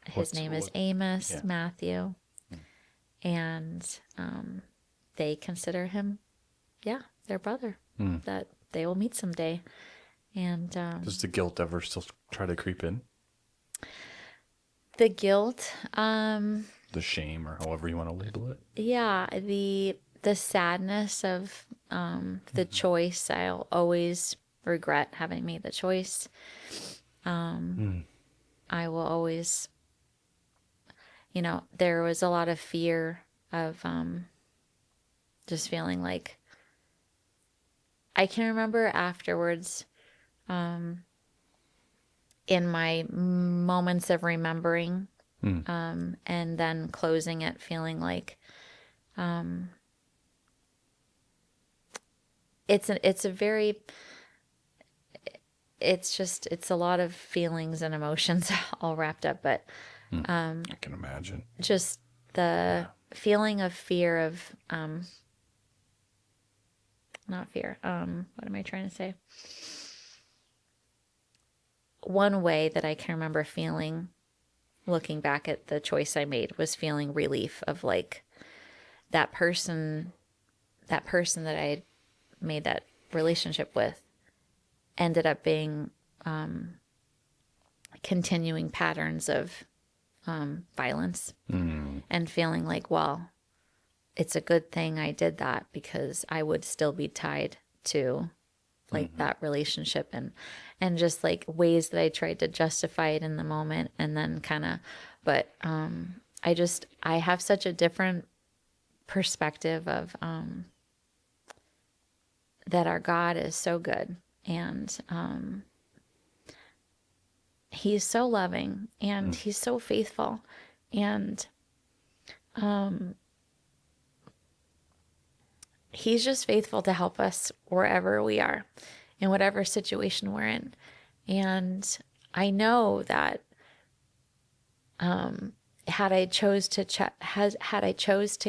Speaker 3: his name is Amos
Speaker 1: yeah.
Speaker 3: Matthew, and they consider him, yeah, their brother that they will meet someday. And
Speaker 1: Does the guilt ever still try to creep in?
Speaker 3: the guilt,
Speaker 1: The shame, or however you want to label it?
Speaker 3: yeah, the sadness of the choice. I'll always regret having made the choice. I will always, you know, there was a lot of fear of just feeling like, I can remember afterwards, in my moments of remembering, and then closing it, feeling like it's a lot of feelings and emotions all wrapped up, but
Speaker 1: I can imagine.
Speaker 3: just the feeling of fear of not fear, what am I trying to say? One way that I can remember feeling, looking back at the choice I made, was feeling relief of like that person that I had made that relationship with ended up being continuing patterns of violence, and feeling like, well, it's a good thing I did that, because I would still be tied to like that relationship, and just like ways that I tried to justify it in the moment, and then kind of, but I have such a different perspective of that our God is so good, and he's so loving, and he's so faithful, and he's just faithful to help us wherever we are, in whatever situation we're in. And I know that had I chose to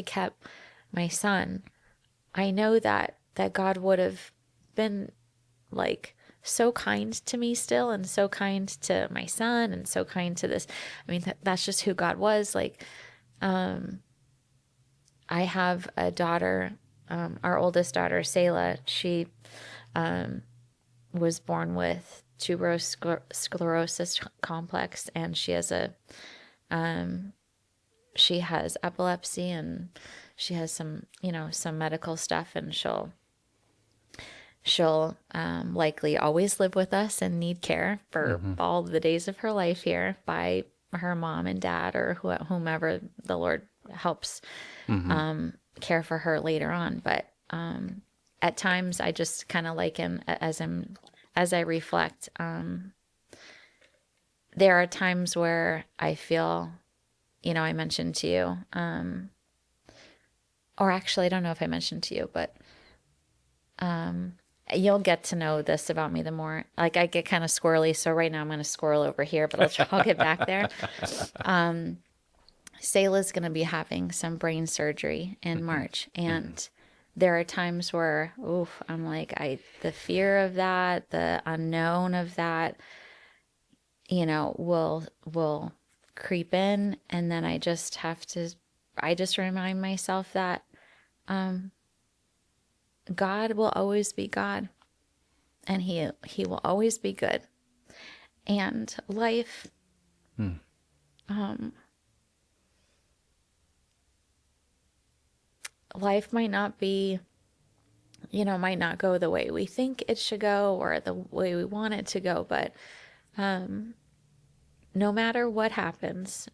Speaker 3: kept my son, I know that God would have been like so kind to me still, and so kind to my son, and so kind to this. I mean, that's just who God was. Like, I have a daughter, our oldest daughter, Selah. She was born with tuberous sclerosis complex, and she has epilepsy, and she has some medical stuff, and she'll likely always live with us and need care for all the days of her life here by her mom and dad, or whomever the Lord helps care for her later on. But at times I just kind of liken, as I reflect, there are times where I feel, I mentioned to you, or actually I don't know if I mentioned to you, but you'll get to know this about me the more, like, I get kind of squirrely. So right now I'm going to squirrel over here, but I'll get back there. Selah's going to be having some brain surgery in March. And there are times where, I'm like, the fear of that, the unknown of that, will creep in. And then I just remind myself that, God will always be God, and he will always be good. And life, life might not be, might not go the way we think it should go, or the way we want it to go. But no matter what happens,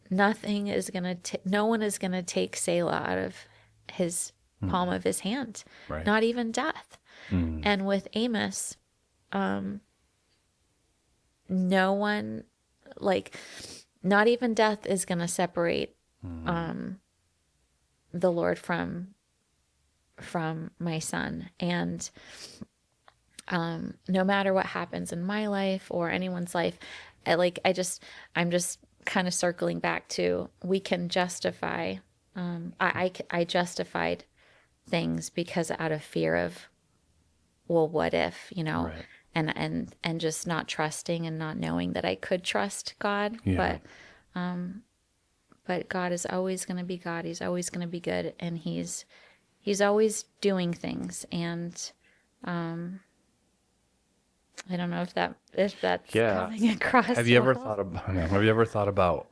Speaker 3: nothing is going to, no one is going to take Selah out of his palm of his hand,
Speaker 1: Right.
Speaker 3: not even death. And with Amos, no one, like, not even death is going to separate the Lord from my son. And no matter what happens in my life or anyone's life, I'm just kind of circling back to, we can justify, I justified things because out of fear of, well, what if,
Speaker 1: Right.
Speaker 3: and just not trusting and not knowing that I could trust God.
Speaker 1: Yeah.
Speaker 3: But God is always going to be God. He's always going to be good. And he's always doing things. And, I don't know if that's
Speaker 1: Yeah.
Speaker 3: coming across.
Speaker 1: Have you ever
Speaker 3: well.
Speaker 1: thought about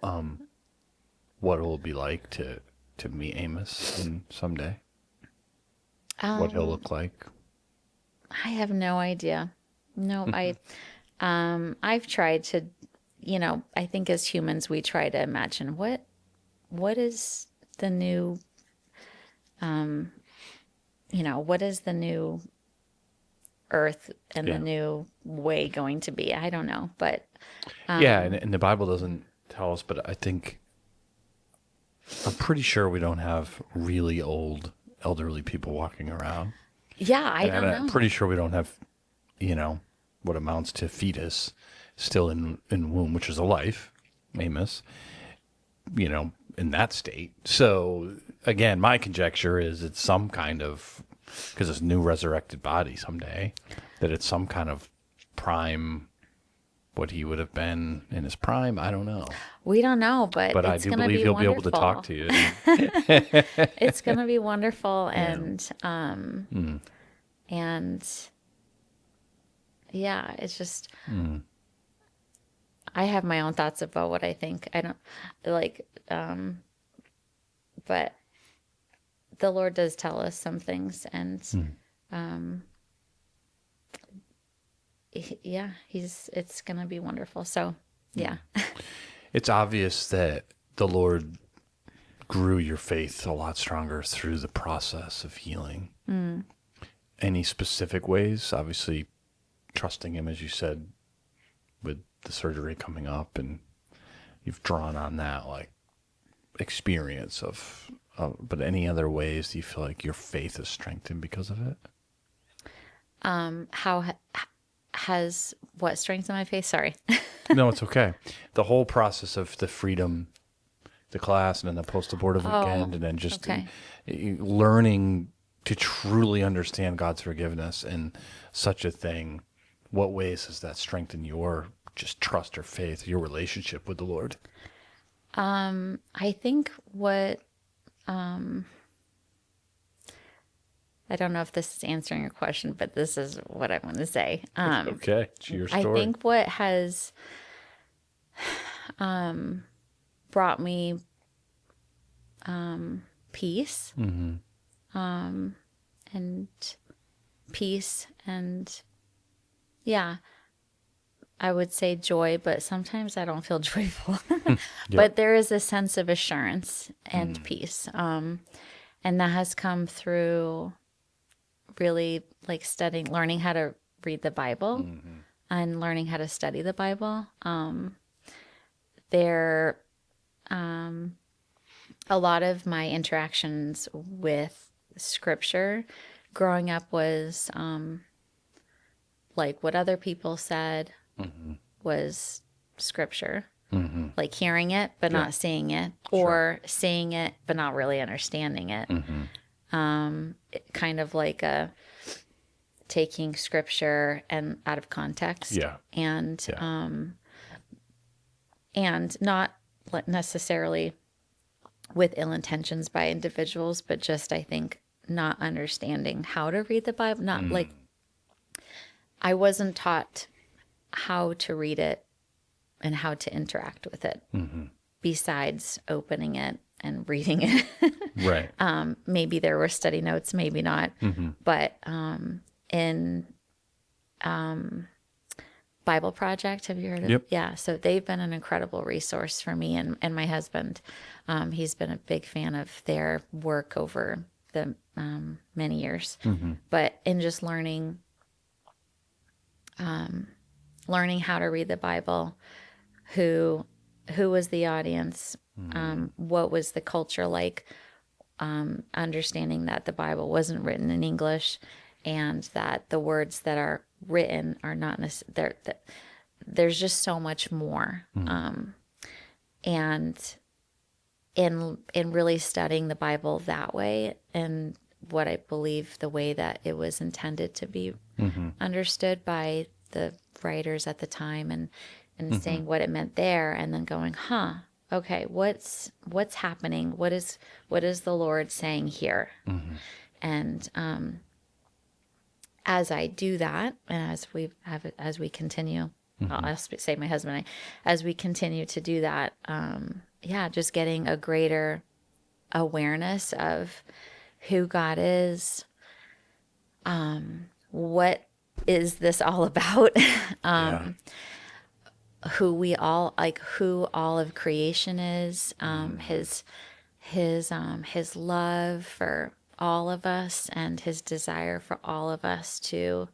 Speaker 1: what it will be like to meet Amos someday? What he'll look like?
Speaker 3: I have no idea. No, I've tried to, I think as humans, we try to imagine what is the new, what is the new earth and the new way going to be? I don't know, but
Speaker 1: Yeah, and the Bible doesn't tell us, but I'm pretty sure we don't have really old, elderly people walking around.
Speaker 3: yeah, I don't
Speaker 1: I'm
Speaker 3: know.
Speaker 1: pretty sure we don't have, what amounts to fetus still in womb, which is a life, Amos, in that state. So again, my conjecture is it's some kind of, because it's a new resurrected body someday, that it's some kind of prime, what he would have been in his prime. I don't know.
Speaker 3: We don't know, but
Speaker 1: I
Speaker 3: it's
Speaker 1: do
Speaker 3: gonna
Speaker 1: believe
Speaker 3: be
Speaker 1: he'll
Speaker 3: wonderful.
Speaker 1: be able to talk to you.
Speaker 3: It's gonna be wonderful, and yeah, it's just I have my own thoughts about what I think. I don't like, but the Lord does tell us some things, and yeah, it's gonna be wonderful. So yeah.
Speaker 1: It's obvious that the Lord grew your faith a lot stronger through the process of healing. Any specific ways? Obviously, trusting him, as you said, with the surgery coming up, and you've drawn on that like experience of. But any other ways do you feel like your faith is strengthened because of it?
Speaker 3: How has what strengthened my faith? Sorry.
Speaker 1: No, it's okay. The whole process of the freedom, the class, and then the post-abortive weekend, and then just
Speaker 3: okay.
Speaker 1: learning to truly understand God's forgiveness and such a thing. What ways has that strengthened your just trust or faith, your relationship with the Lord?
Speaker 3: I think what I don't know if this is answering your question, but this is what I want to say.
Speaker 1: Okay, it's your story.
Speaker 3: I think what has brought me peace, and peace, and yeah, I would say joy, but sometimes I don't feel joyful. But there is a sense of assurance and peace, and that has come through really like learning how to read the Bible and learning how to study the Bible. A lot of my interactions with scripture growing up was like what other people said was scripture. Like hearing it but not seeing it, or seeing it but not really understanding it. Kind of like taking scripture and out of context, and not necessarily with ill intentions by individuals, but just I think not understanding how to read the Bible. Not like I wasn't taught how to read it and how to interact with it, besides opening it and reading it.
Speaker 1: Right.
Speaker 3: Maybe there were study notes, maybe not. But Bible Project. Have you heard of?
Speaker 1: Yep.
Speaker 3: Yeah. So they've been an incredible resource for me and my husband. He's been a big fan of their work over the many years. But in just learning how to read the Bible, who was the audience, what was the culture like, understanding that the Bible wasn't written in English, and that the words that are written are not necessarily there. There's just so much more. And in really studying the Bible that way, and what I believe the way that it was intended to be understood by the writers at the time, and saying what it meant there, and then going, okay, what's happening? What is the Lord saying here? And as I do that, and as we continue, I'll say my husband and I, as we continue to do that, just getting a greater awareness of who God is, what is this all about? Who all of creation is, his love for all of us, and his desire for all of us to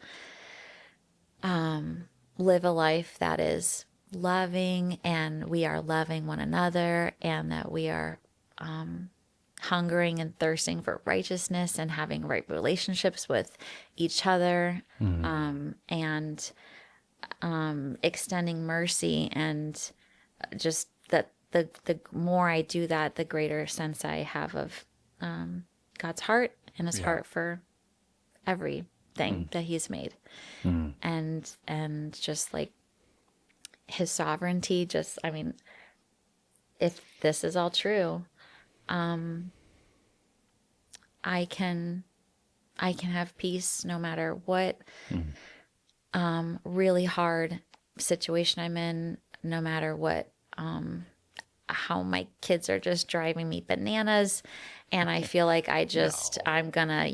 Speaker 3: live a life that is loving, and we are loving one another, and that we are hungering and thirsting for righteousness and having right relationships with each other, and extending mercy, and just that the more I do that, the greater sense I have of God's heart and his heart for everything that he's made, and just like his sovereignty. Just, I mean, if this is all true, I can have peace no matter what really hard situation I'm in, no matter what, how my kids are just driving me bananas, and I feel like I'm gonna,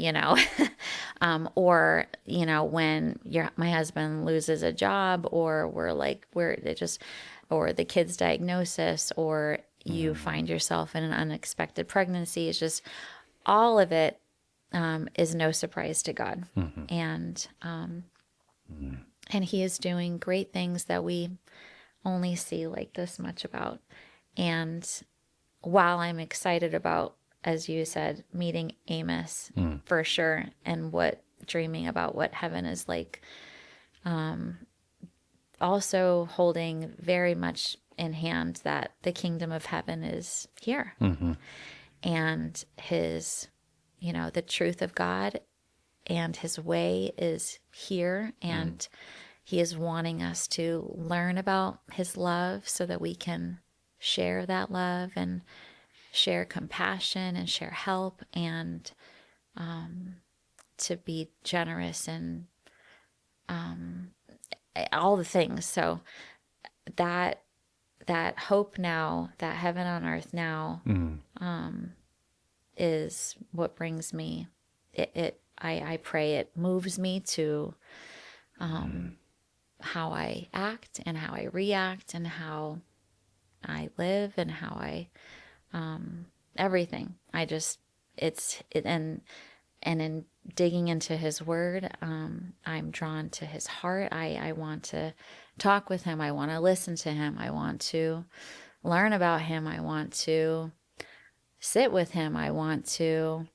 Speaker 3: or, when my husband loses a job, or or the kid's diagnosis, or you find yourself in an unexpected pregnancy. It's just, all of it is no surprise to God. And he is doing great things that we only see like this much about. And while I'm excited about, as you said, meeting Amos for sure, and dreaming about what heaven is like, also holding very much in hand that the kingdom of heaven is here, and his, the truth of God and his way is here, and he is wanting us to learn about his love so that we can share that love, and share compassion, and share help, and to be generous, and all the things. So that hope now, that heaven on earth now, is what brings me. I pray it moves me to how I act, and how I react, and how I live, and how I everything. And in digging into his word, I'm drawn to his heart. I want to talk with him. I want to listen to him. I want to learn about him. I want to sit with him. I want to,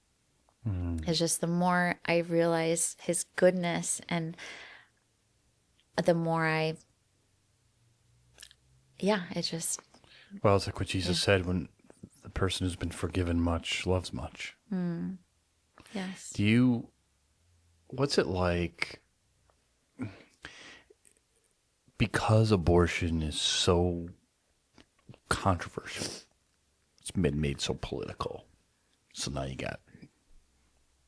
Speaker 3: it's just, the more I realize his goodness, and the more it's just.
Speaker 1: Well, it's like what Jesus said, when the person who's been forgiven much loves much.
Speaker 3: Yes.
Speaker 1: What's it like, because abortion is so controversial, it's been made so political, so now you got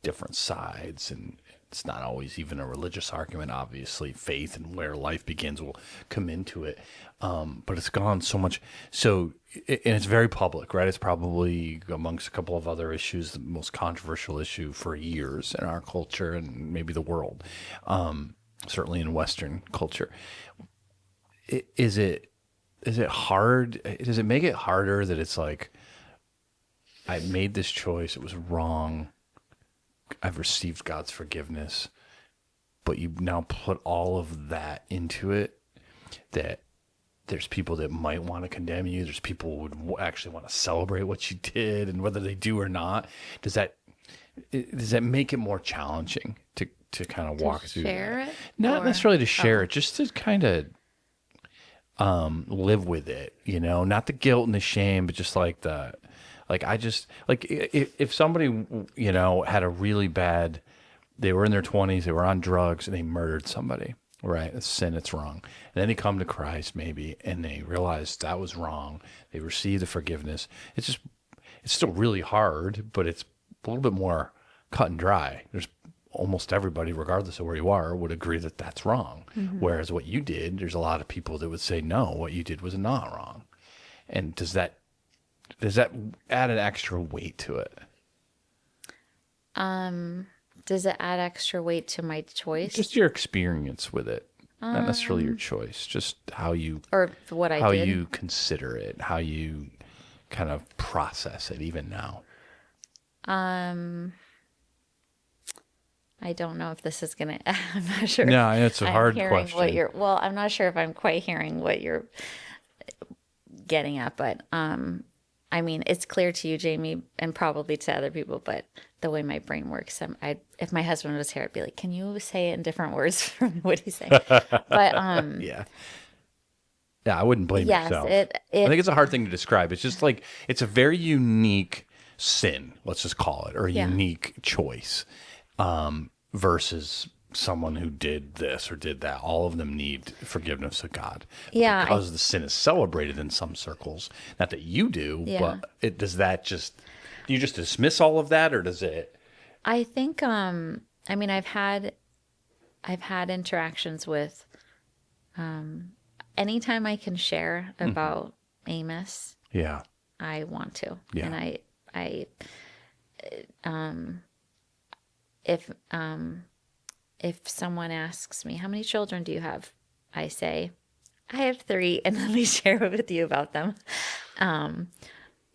Speaker 1: different sides, and it's not always even a religious argument. Obviously, faith and where life begins will come into it, but it's gone so much. So, and it's very public, right? It's probably, amongst a couple of other issues, the most controversial issue for years in our culture, and maybe the world, certainly in Western culture. is it hard? Does it make it harder that it's like, I made this choice, it was wrong, I've received God's forgiveness, but you now put all of that into it, that there's people that might want to condemn you, there's people who would actually want to celebrate what you did, and whether they do or not, does that make it more challenging to kind of walk through
Speaker 3: share
Speaker 1: that?
Speaker 3: it,
Speaker 1: Not
Speaker 3: or-
Speaker 1: necessarily to share it, just to kind of live with it, not the guilt and the shame, but just like if somebody, had a really bad, they were in their 20s, they were on drugs, and they murdered somebody, right? It's sin, it's wrong. And then they come to Christ maybe, and they realize that was wrong. They receive the forgiveness. It's still really hard, but it's a little bit more cut and dry. There's almost everybody, regardless of where you are, would agree that that's wrong. Whereas what you did, there's a lot of people that would say, no, what you did was not wrong. And does that add an extra weight to it?
Speaker 3: Does it add extra weight to my choice?
Speaker 1: Just your experience with it, not necessarily your choice, just how you
Speaker 3: or what I did?
Speaker 1: you consider it, how you kind of process it even now.
Speaker 3: I don't know if this is gonna. I'm not sure.
Speaker 1: No, it's a
Speaker 3: I'm
Speaker 1: hard
Speaker 3: hearing
Speaker 1: question.
Speaker 3: I'm not sure if I'm quite hearing what you're getting at, but I mean, it's clear to you, Jamie, and probably to other people, but the way my brain works, if my husband was here, I'd be like, "Can you say it in different words for me? What he's saying?" But
Speaker 1: Yeah, I wouldn't blame
Speaker 3: yes,
Speaker 1: yourself.
Speaker 3: it
Speaker 1: I think it's a hard thing to describe. It's just like, it's a very unique sin, let's just call it, or a
Speaker 3: Yeah.
Speaker 1: unique choice, versus someone who did this or did that. All of them need forgiveness of God. But
Speaker 3: Yeah,
Speaker 1: because the sin is celebrated in some circles, not that you do,
Speaker 3: Yeah.
Speaker 1: but does that just, do you just dismiss all of that, or does it?
Speaker 3: I think I mean I've had interactions with anytime I can share about Amos,
Speaker 1: Yeah.
Speaker 3: I want to.
Speaker 1: Yeah.
Speaker 3: And I if someone asks me, how many children do you have? I say, I have 3, and let me share with you about them. And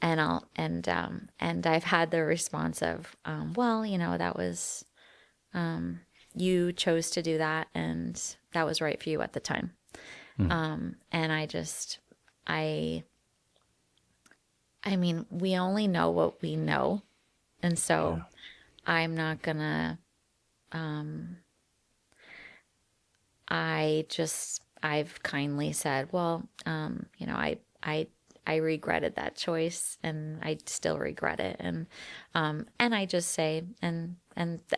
Speaker 3: I've had the response of, well, that was, you chose to do that, and that was right for you at the time. And I mean, we only know what we know. And so I'm not gonna, I've kindly said, well, I regretted that choice, and I still regret it. And I just say, and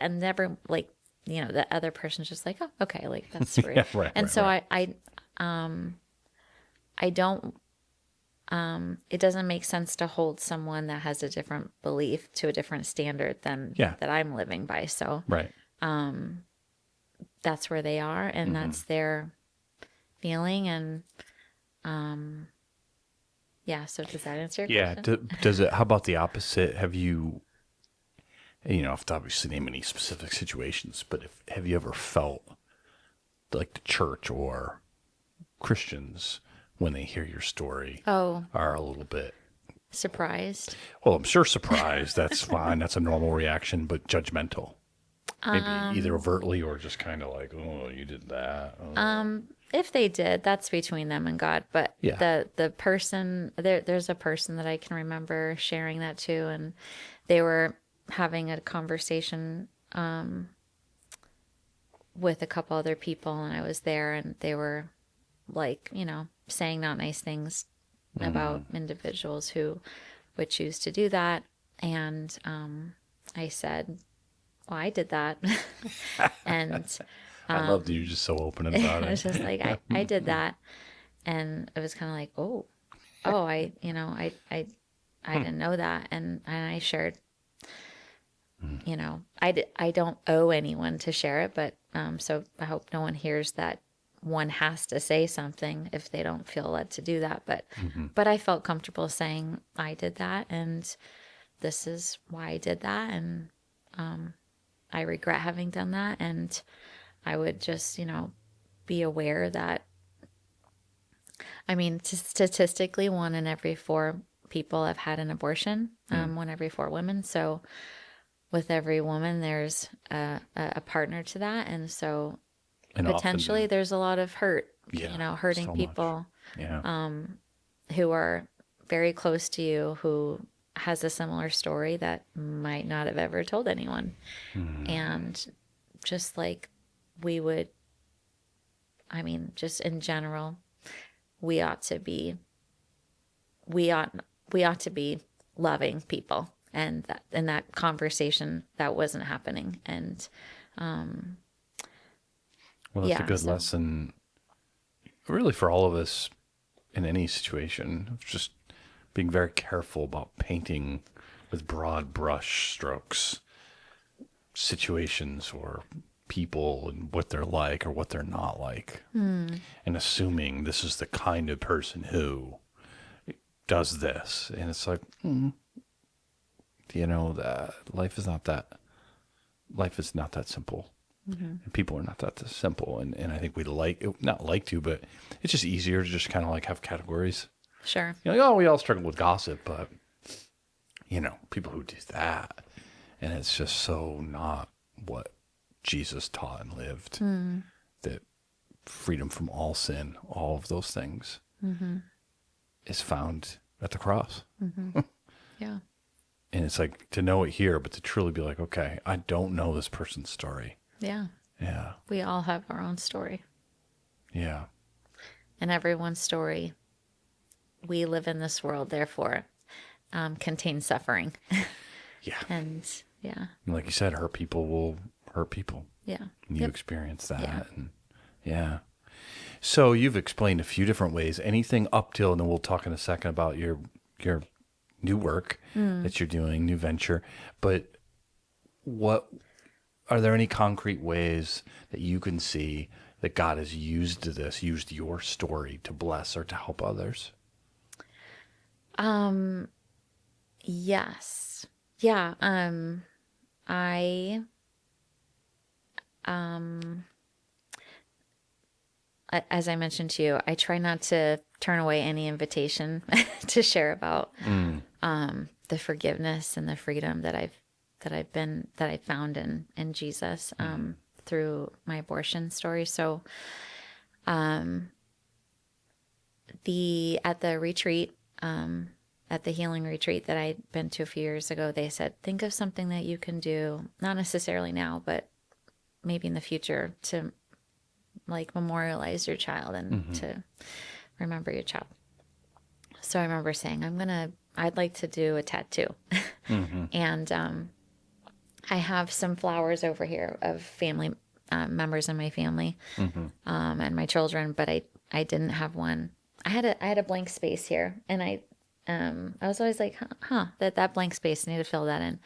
Speaker 3: never, like, the other person's just like, oh, okay, like, that's great.
Speaker 1: Yeah, right,
Speaker 3: And
Speaker 1: right,
Speaker 3: so
Speaker 1: right.
Speaker 3: I don't, it doesn't make sense to hold someone that has a different belief to a different standard than
Speaker 1: Yeah.
Speaker 3: that I'm living by. So
Speaker 1: Right.
Speaker 3: that's where they are, and that's their feeling. And yeah, so does that answer your
Speaker 1: Yeah.
Speaker 3: question?
Speaker 1: Does it, how about the opposite? Have you, have to obviously name any specific situations, but have you ever felt like the church or Christians, when they hear your story,
Speaker 3: Oh,
Speaker 1: are a little bit,
Speaker 3: surprised.
Speaker 1: well, I'm sure surprised. That's fine. That's a normal reaction, but judgmental. Maybe either overtly or just kind of like, oh, you did that. Oh.
Speaker 3: If they did, that's between them and God. But
Speaker 1: Yeah.
Speaker 3: the person, there's a person that I can remember sharing that to, and they were having a conversation with a couple other people, and I was there, and they were like, saying not nice things about individuals who would choose to do that. And I said, well, I did that. And
Speaker 1: I love that you're just so open about
Speaker 3: I was
Speaker 1: it.
Speaker 3: just like, I did that. And it was kind of like, oh, I didn't know that. And I shared, I don't owe anyone to share it, but so I hope no one hears that one has to say something if they don't feel led to do that. But I felt comfortable saying I did that, and this is why I did that, and I regret having done that, and I would just, be aware that I mean, statistically, 1 in every 4 people have had an abortion, 1 every 4 women. So with every woman, there's a partner to that. And so
Speaker 1: And
Speaker 3: potentially
Speaker 1: often,
Speaker 3: there's a lot of hurt,
Speaker 1: yeah,
Speaker 3: hurting
Speaker 1: so much.
Speaker 3: people
Speaker 1: Yeah.
Speaker 3: who are very close to you, who has a similar story that might not have ever told anyone. And just like we would, I mean, just in general, we ought to be, we ought, we ought to be loving people. And that, in that conversation, that wasn't happening. And
Speaker 1: Well, that's a
Speaker 3: yeah,
Speaker 1: good
Speaker 3: so
Speaker 1: lesson, really, for all of us in any situation. Of just being very careful about painting with broad brush strokes situations or people and what they're like or what they're not like, and assuming this is the kind of person who does this. And it's like, that life is not that simple. And people are not that simple. And I think we not like to, but it's just easier to just kind of like have categories.
Speaker 3: sure.
Speaker 1: We all struggle with gossip, but people who do that, and it's just so not what Jesus taught and lived. That freedom from all sin, all of those things, is found at the cross.
Speaker 3: Yeah.
Speaker 1: And it's like to know it here, but to truly be like, okay, I don't know this person's story.
Speaker 3: Yeah.
Speaker 1: Yeah.
Speaker 3: We all have our own story.
Speaker 1: Yeah.
Speaker 3: And everyone's story, we live in this world, therefore, contains suffering.
Speaker 1: Yeah.
Speaker 3: And yeah.
Speaker 1: And like you said, hurt people will hurt people.
Speaker 3: Yeah.
Speaker 1: And you
Speaker 3: Yep.
Speaker 1: experience that.
Speaker 3: Yeah.
Speaker 1: And yeah. So you've explained a few different ways. Anything up till, and then we'll talk in a second about your new work that you're doing, new venture. But what are there any concrete ways that you can see that God has used your story to bless or to help others?
Speaker 3: Yes. Yeah. As I mentioned to you, I try not to turn away any invitation to share about the forgiveness and the freedom that I found in Jesus through my abortion story. So, at the retreat, at the healing retreat that I'd been to a few years ago, they said, think of something that you can do, not necessarily now, but maybe in the future, to like memorialize your child and to remember your child. So I remember saying, I'd like to do a tattoo. And I have some flowers over here of family members in my family and my children, but I didn't have one. I had a blank space here, and I was always like, that blank space, I need to fill that in.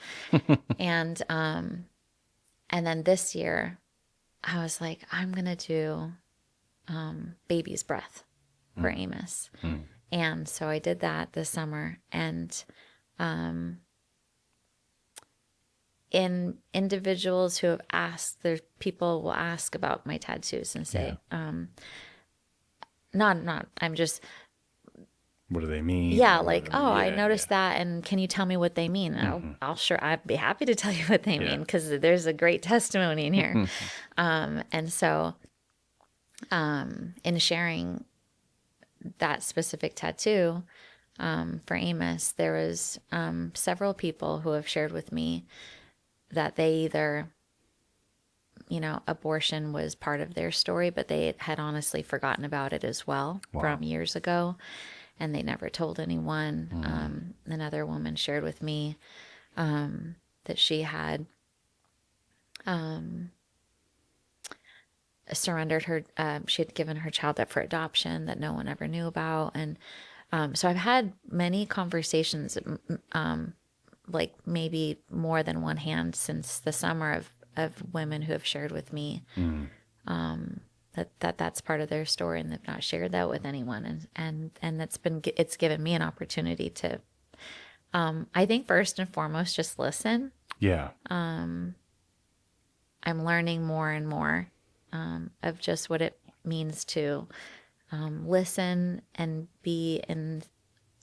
Speaker 3: And then this year, I was like, I'm gonna do baby's breath for Amos. And so I did that this summer, and in individuals who have asked, there's people will ask about my tattoos and say, I'm just,
Speaker 1: What do they mean?
Speaker 3: yeah, like, oh, I
Speaker 1: Yeah,
Speaker 3: noticed that, and can you tell me what they mean? I'd be happy to tell you what they mean, because there's a great testimony in here. And so, in sharing that specific tattoo for Amos, there was several people who have shared with me that they either, abortion was part of their story, but they had honestly forgotten about it as well from years ago, and they never told anyone. Another woman shared with me that she had surrendered her, she had given her child up for adoption that no one ever knew about. And so I've had many conversations, like maybe more than one hand since the summer, of women who have shared with me that's part of their story, and they've not shared that with anyone. And it's given me an opportunity to, I think first and foremost, just listen.
Speaker 1: Yeah.
Speaker 3: I'm learning more and more of just what it means to listen and be in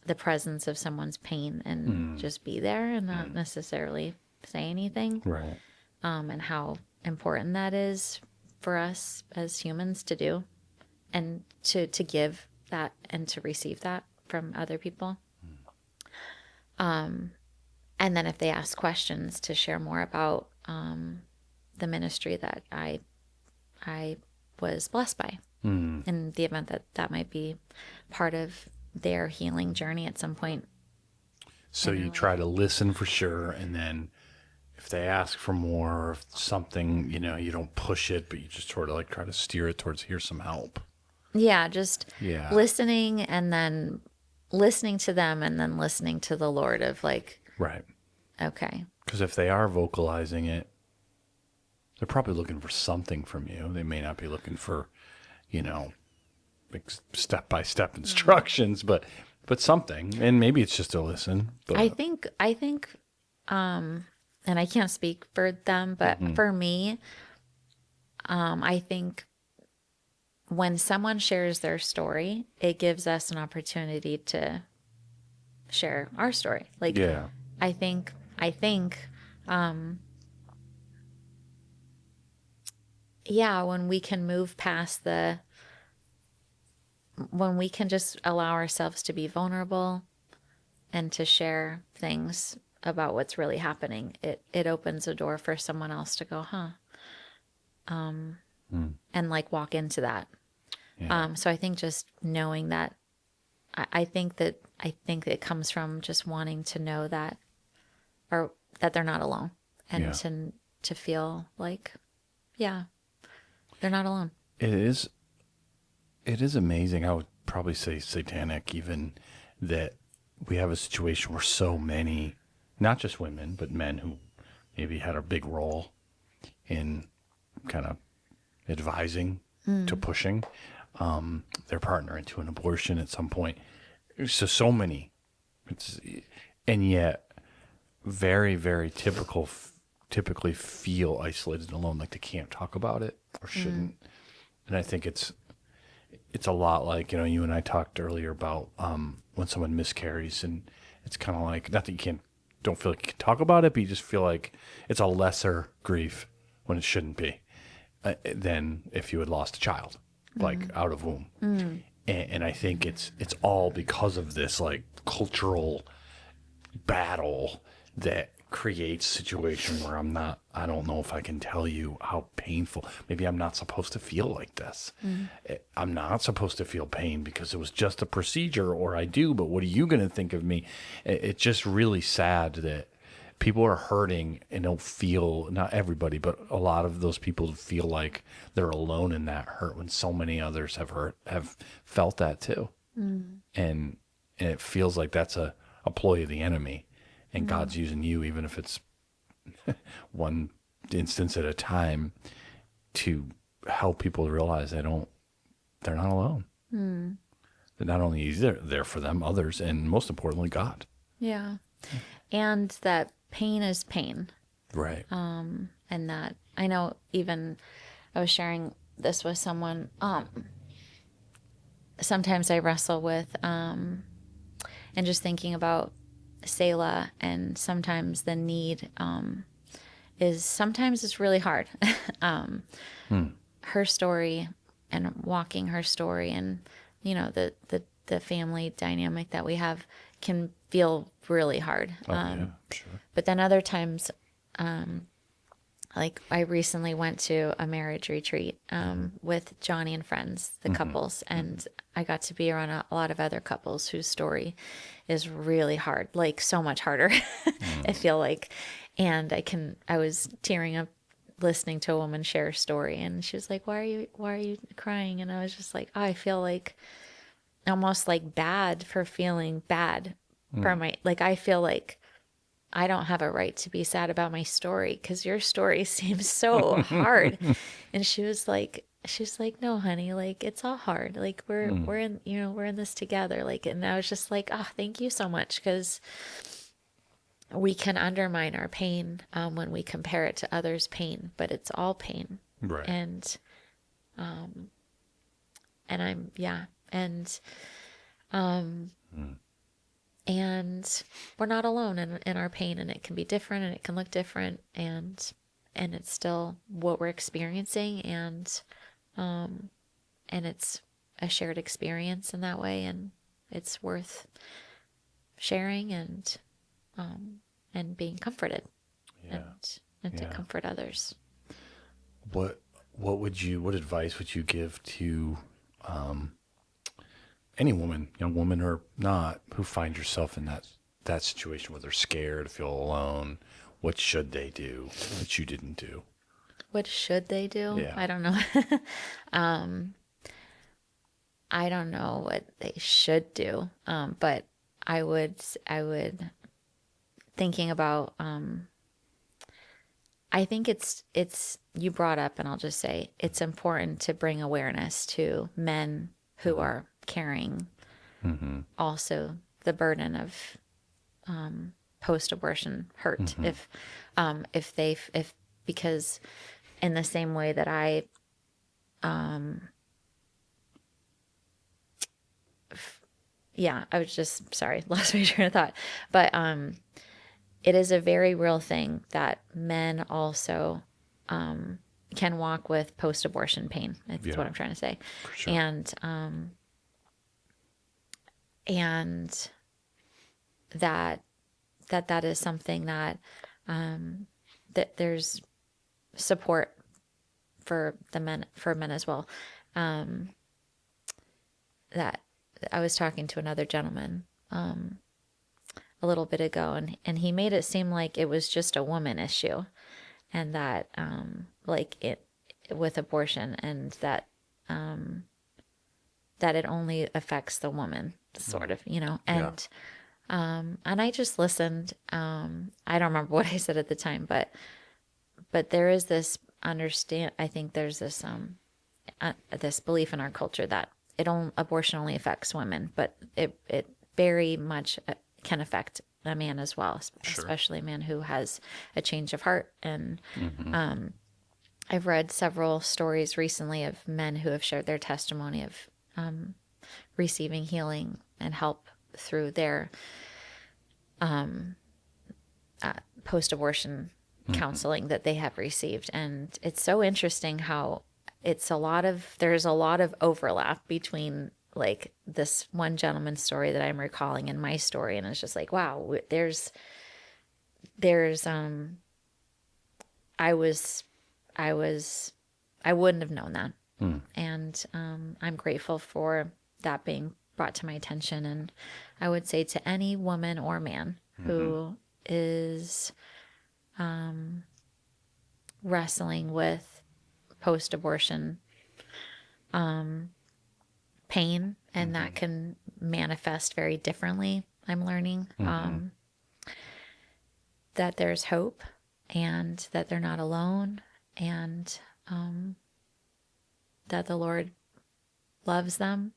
Speaker 3: the presence of someone's pain and just be there and not necessarily say anything.
Speaker 1: Right.
Speaker 3: And how important that is for us as humans to do, and to give that and to receive that from other people. And then if they ask questions, to share more about the ministry that I was blessed by, in the event that that might be part of their healing journey at some point.
Speaker 1: So you try to listen for sure, and then if they ask for more, or if something, you don't push it, but you just sort of like try to steer it towards, here's some help.
Speaker 3: Yeah, just
Speaker 1: Yeah.
Speaker 3: listening, and then listening to them, and then listening to the Lord of like,
Speaker 1: Right.
Speaker 3: okay.
Speaker 1: Because if they are vocalizing it, they're probably looking for something from you. They may not be looking for, like step-by-step instructions, but something. And maybe it's just a listen. But
Speaker 3: I think, and I can't speak for them, but for me, I think when someone shares their story, it gives us an opportunity to share our story. Like,
Speaker 1: yeah.
Speaker 3: I think, when we can move past when we can just allow ourselves to be vulnerable and to share things about what's really happening, it opens a door for someone else to go, and like walk into that.
Speaker 1: Yeah.
Speaker 3: So I think just knowing that, I think that it comes from just wanting to know that, or that they're not alone, and
Speaker 1: Yeah.
Speaker 3: to feel like, they're not alone.
Speaker 1: It is amazing. I would probably say satanic even, that we have a situation where so many, not just women, but men who maybe had a big role in kind of advising to pushing their partner into an abortion at some point. So many. And yet very, very typically feel isolated and alone, like they can't talk about it or shouldn't. And I think it's a lot like, you and I talked earlier about when someone miscarries, and it's kind of like, not that don't feel like you can talk about it, but you just feel like it's a lesser grief when it shouldn't be than if you had lost a child, like out of womb. And I think it's all because of this like cultural battle that creates a situation where I don't know if I can tell you how painful. Maybe I'm not supposed to feel like this. I'm not supposed to feel pain because it was just a procedure, or I do, but what are you going to think of me? It's just really sad that people are hurting and don't feel, not everybody, but a lot of those people feel like they're alone in that hurt when so many others have felt that too. And it feels like that's a ploy of the enemy. And God's using you, even if it's one instance at a time, to help people realize they're not alone. That not only is there for them, others, and most importantly, God.
Speaker 3: Yeah. And that pain is pain.
Speaker 1: Right.
Speaker 3: And that, I know, even I was sharing this with someone, sometimes I wrestle with, and just thinking about Selah, and sometimes the need sometimes it's really hard. Her story and walking her story, and the family dynamic that we have can feel really hard.
Speaker 1: Yeah, sure.
Speaker 3: But then other times, like I recently went to a marriage retreat with Johnny and friends, the couples, and I got to be around a lot of other couples whose story is really hard, like so much harder, I feel like. And I was tearing up listening to a woman share a story, and she was like, why are you crying? And I was just like, oh, I feel like almost like bad for feeling bad for I feel like I don't have a right to be sad about my story because your story seems so hard. And she was like, no, honey, like it's all hard. Like we're in, we're in this together. Like, and I was just like, oh, thank you so much. Cause we can undermine our pain when we compare it to others' pain, but it's all pain.
Speaker 1: Right.
Speaker 3: And I'm, and and we're not alone in our pain, and it can be different and it can look different, and it's still what we're experiencing, and it's a shared experience in that way, and it's worth sharing and being comforted,
Speaker 1: Yeah.
Speaker 3: and to
Speaker 1: Yeah.
Speaker 3: comfort others.
Speaker 1: What what advice would you give to any woman, young woman or not, who finds yourself in that situation where they're scared, feel alone? What should they do that you didn't do?
Speaker 3: What should they do?
Speaker 1: Yeah.
Speaker 3: I don't know. I don't know what they should do. But I would thinking about, I think it's, you brought up, and I'll just say it's important to bring awareness to men who are carrying also the burden of, post-abortion hurt. If because in the same way that I was just, sorry, lost my train of thought. But it is a very real thing that men also can walk with post-abortion pain. That's
Speaker 1: Yeah.
Speaker 3: what I'm trying to say.
Speaker 1: For sure.
Speaker 3: And that is something that that there's support for men as well. That I was talking to another gentleman a little bit ago, and he made it seem like it was just a woman issue, and that like it with abortion, and that that it only affects the woman, sort of, and I just listened. I don't remember what I said at the time, but there is this I think there's this this belief in our culture that abortion only affects women, but it very much can affect a man as well, especially a man who has a change of heart. And I've read several stories recently of men who have shared their testimony of receiving healing and help through their post-abortion counseling that they have received. And it's so interesting how there's a lot of overlap between like this one gentleman's story that I'm recalling and my story. And it's just like, wow, I wouldn't have known that. And I'm grateful for that being brought to my attention. And I would say to any woman or man who is wrestling with post-abortion pain, and that can manifest very differently, I'm learning, that there's hope, and that they're not alone, and that the Lord loves them,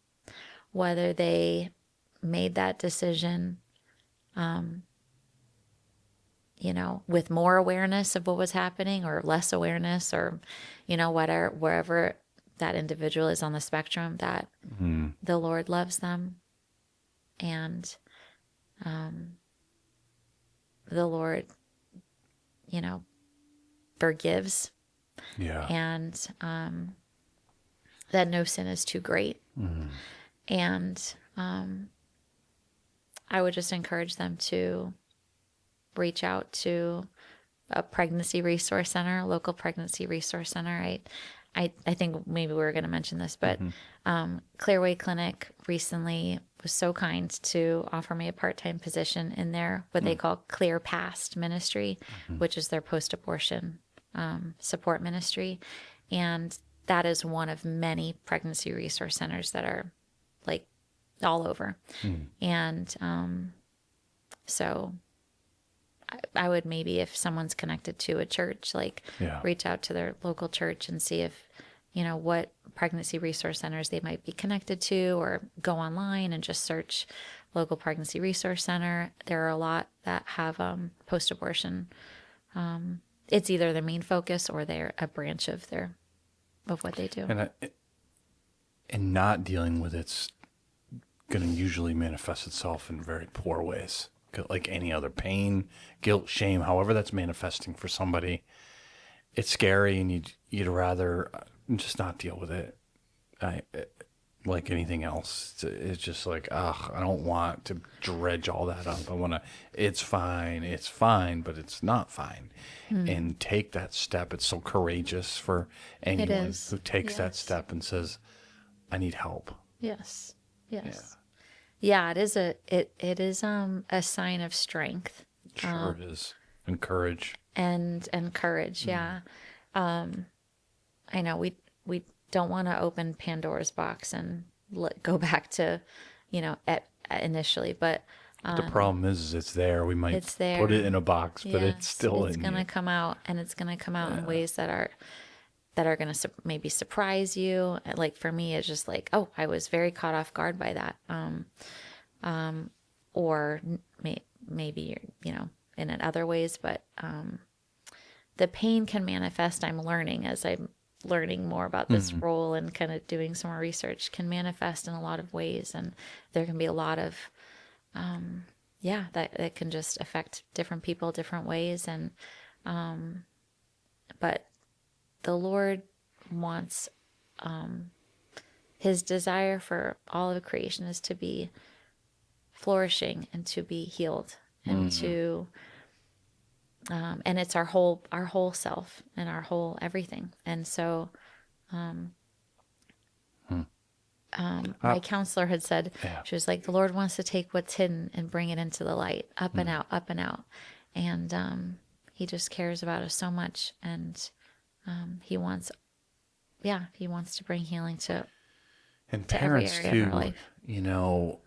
Speaker 3: whether they made that decision with more awareness of what was happening or less awareness, or wherever that individual is on the spectrum, that the Lord loves them, and the Lord forgives,
Speaker 1: Yeah.
Speaker 3: and that no sin is too great. And I would just encourage them to reach out to a pregnancy resource center, a local pregnancy resource center. I think maybe we were going to mention this, but Clearway Clinic recently was so kind to offer me a part-time position in their what they call Clear Past Ministry, which is their post-abortion support ministry. And that is one of many pregnancy resource centers that are like all over. And so I would maybe, if someone's connected to a church, reach out to their local church and see if, what pregnancy resource centers they might be connected to, or go online and just search local pregnancy resource center. There are a lot that have post-abortion. It's either their main focus or they're a branch of what they do.
Speaker 1: And not dealing with its going to usually manifest itself in very poor ways. Like any other pain, guilt, shame, however that's manifesting for somebody, it's scary, and you'd rather just not deal with it. Like anything else, it's just like, ugh, I don't want to dredge all that up. I want to, it's fine, but it's not fine. And take that step. It's so courageous for anyone who takes that step and says, I need help.
Speaker 3: Yes. Yeah, it is a sign of strength.
Speaker 1: Sure it is. And courage.
Speaker 3: And courage, yeah. I know we don't want to open Pandora's box and go back to, initially, but
Speaker 1: The problem is it's there. We might
Speaker 3: it's there.
Speaker 1: put it in a box, but it's still
Speaker 3: it's
Speaker 1: in
Speaker 3: gonna
Speaker 1: you.
Speaker 3: come out, and it's gonna come out in ways that are gonna maybe surprise you. Like for me, it's just like, oh, I was very caught off guard by that. Or maybe in other ways, but the pain can manifest. I'm learning as I'm learning more about this role and kind of doing some more research, can manifest in a lot of ways, and there can be a lot of that can just affect different people different ways. And but the Lord wants his desire for all of creation is to be flourishing and to be healed and to and it's our whole self and our whole everything. And so my counselor had said, she was like, the Lord wants to take what's hidden and bring it into the light, up and out, up and out. And he just cares about us so much. And he wants to bring healing to
Speaker 1: Parents
Speaker 3: every area of our
Speaker 1: too,
Speaker 3: life.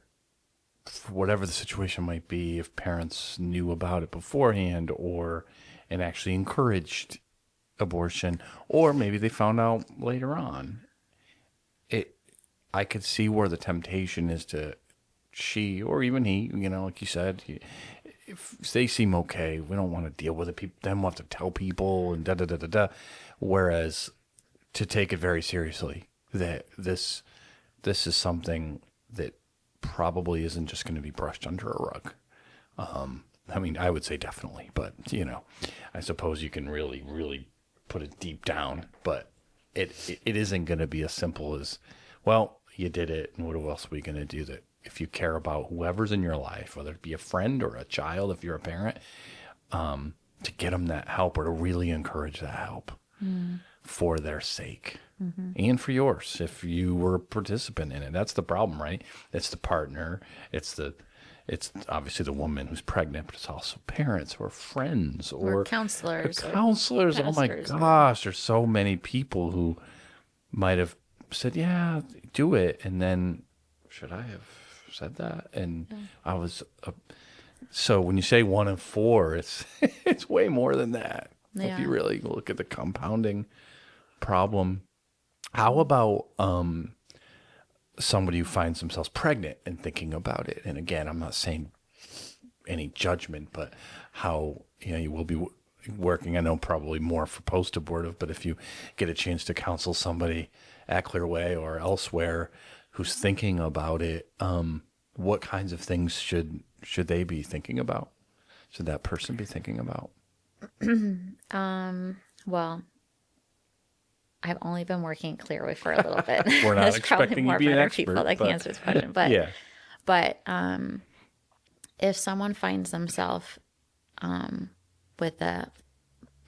Speaker 1: For whatever the situation might be, if parents knew about it beforehand and actually encouraged abortion, or maybe they found out later on, I could see where the temptation is to she or even he, like you said, if they seem okay, we don't want to deal with it. Then we'll have to tell people and da-da-da-da-da. Whereas to take it very seriously, that this is something that probably isn't just going to be brushed under a rug. I mean, I would say definitely, but I suppose you can really, really put it deep down, but it isn't going to be as simple as, well, you did it, and what else are we going to do? That if you care about whoever's in your life, whether it be a friend or a child, if you're a parent, to get them that help or to really encourage that help for their sake and for yours, if you were a participant in it. That's the problem, right? It's the partner, it's obviously the woman who's pregnant, but it's also parents or friends or
Speaker 3: counselors.
Speaker 1: Oh my gosh, there's so many people who might have said, yeah, do it. And then, should I have said that? And I was, so when you say 1 in 4, it's way more than that.
Speaker 3: Yeah.
Speaker 1: If you really look at the compounding problem. How about somebody who finds themselves pregnant and thinking about it? And again, I'm not saying any judgment, but how, you will be working, I know probably more for post-abortive, but if you get a chance to counsel somebody at Clearway or elsewhere who's thinking about it, what kinds of things should they be thinking about? Should that person be thinking about?
Speaker 3: Well, I've only been working at Clearway for a little bit.
Speaker 1: We're not
Speaker 3: There's probably
Speaker 1: expecting you
Speaker 3: more
Speaker 1: to be an
Speaker 3: better
Speaker 1: expert,
Speaker 3: people that can
Speaker 1: but-
Speaker 3: answer this question. But
Speaker 1: Yeah.
Speaker 3: But if someone finds themselves with an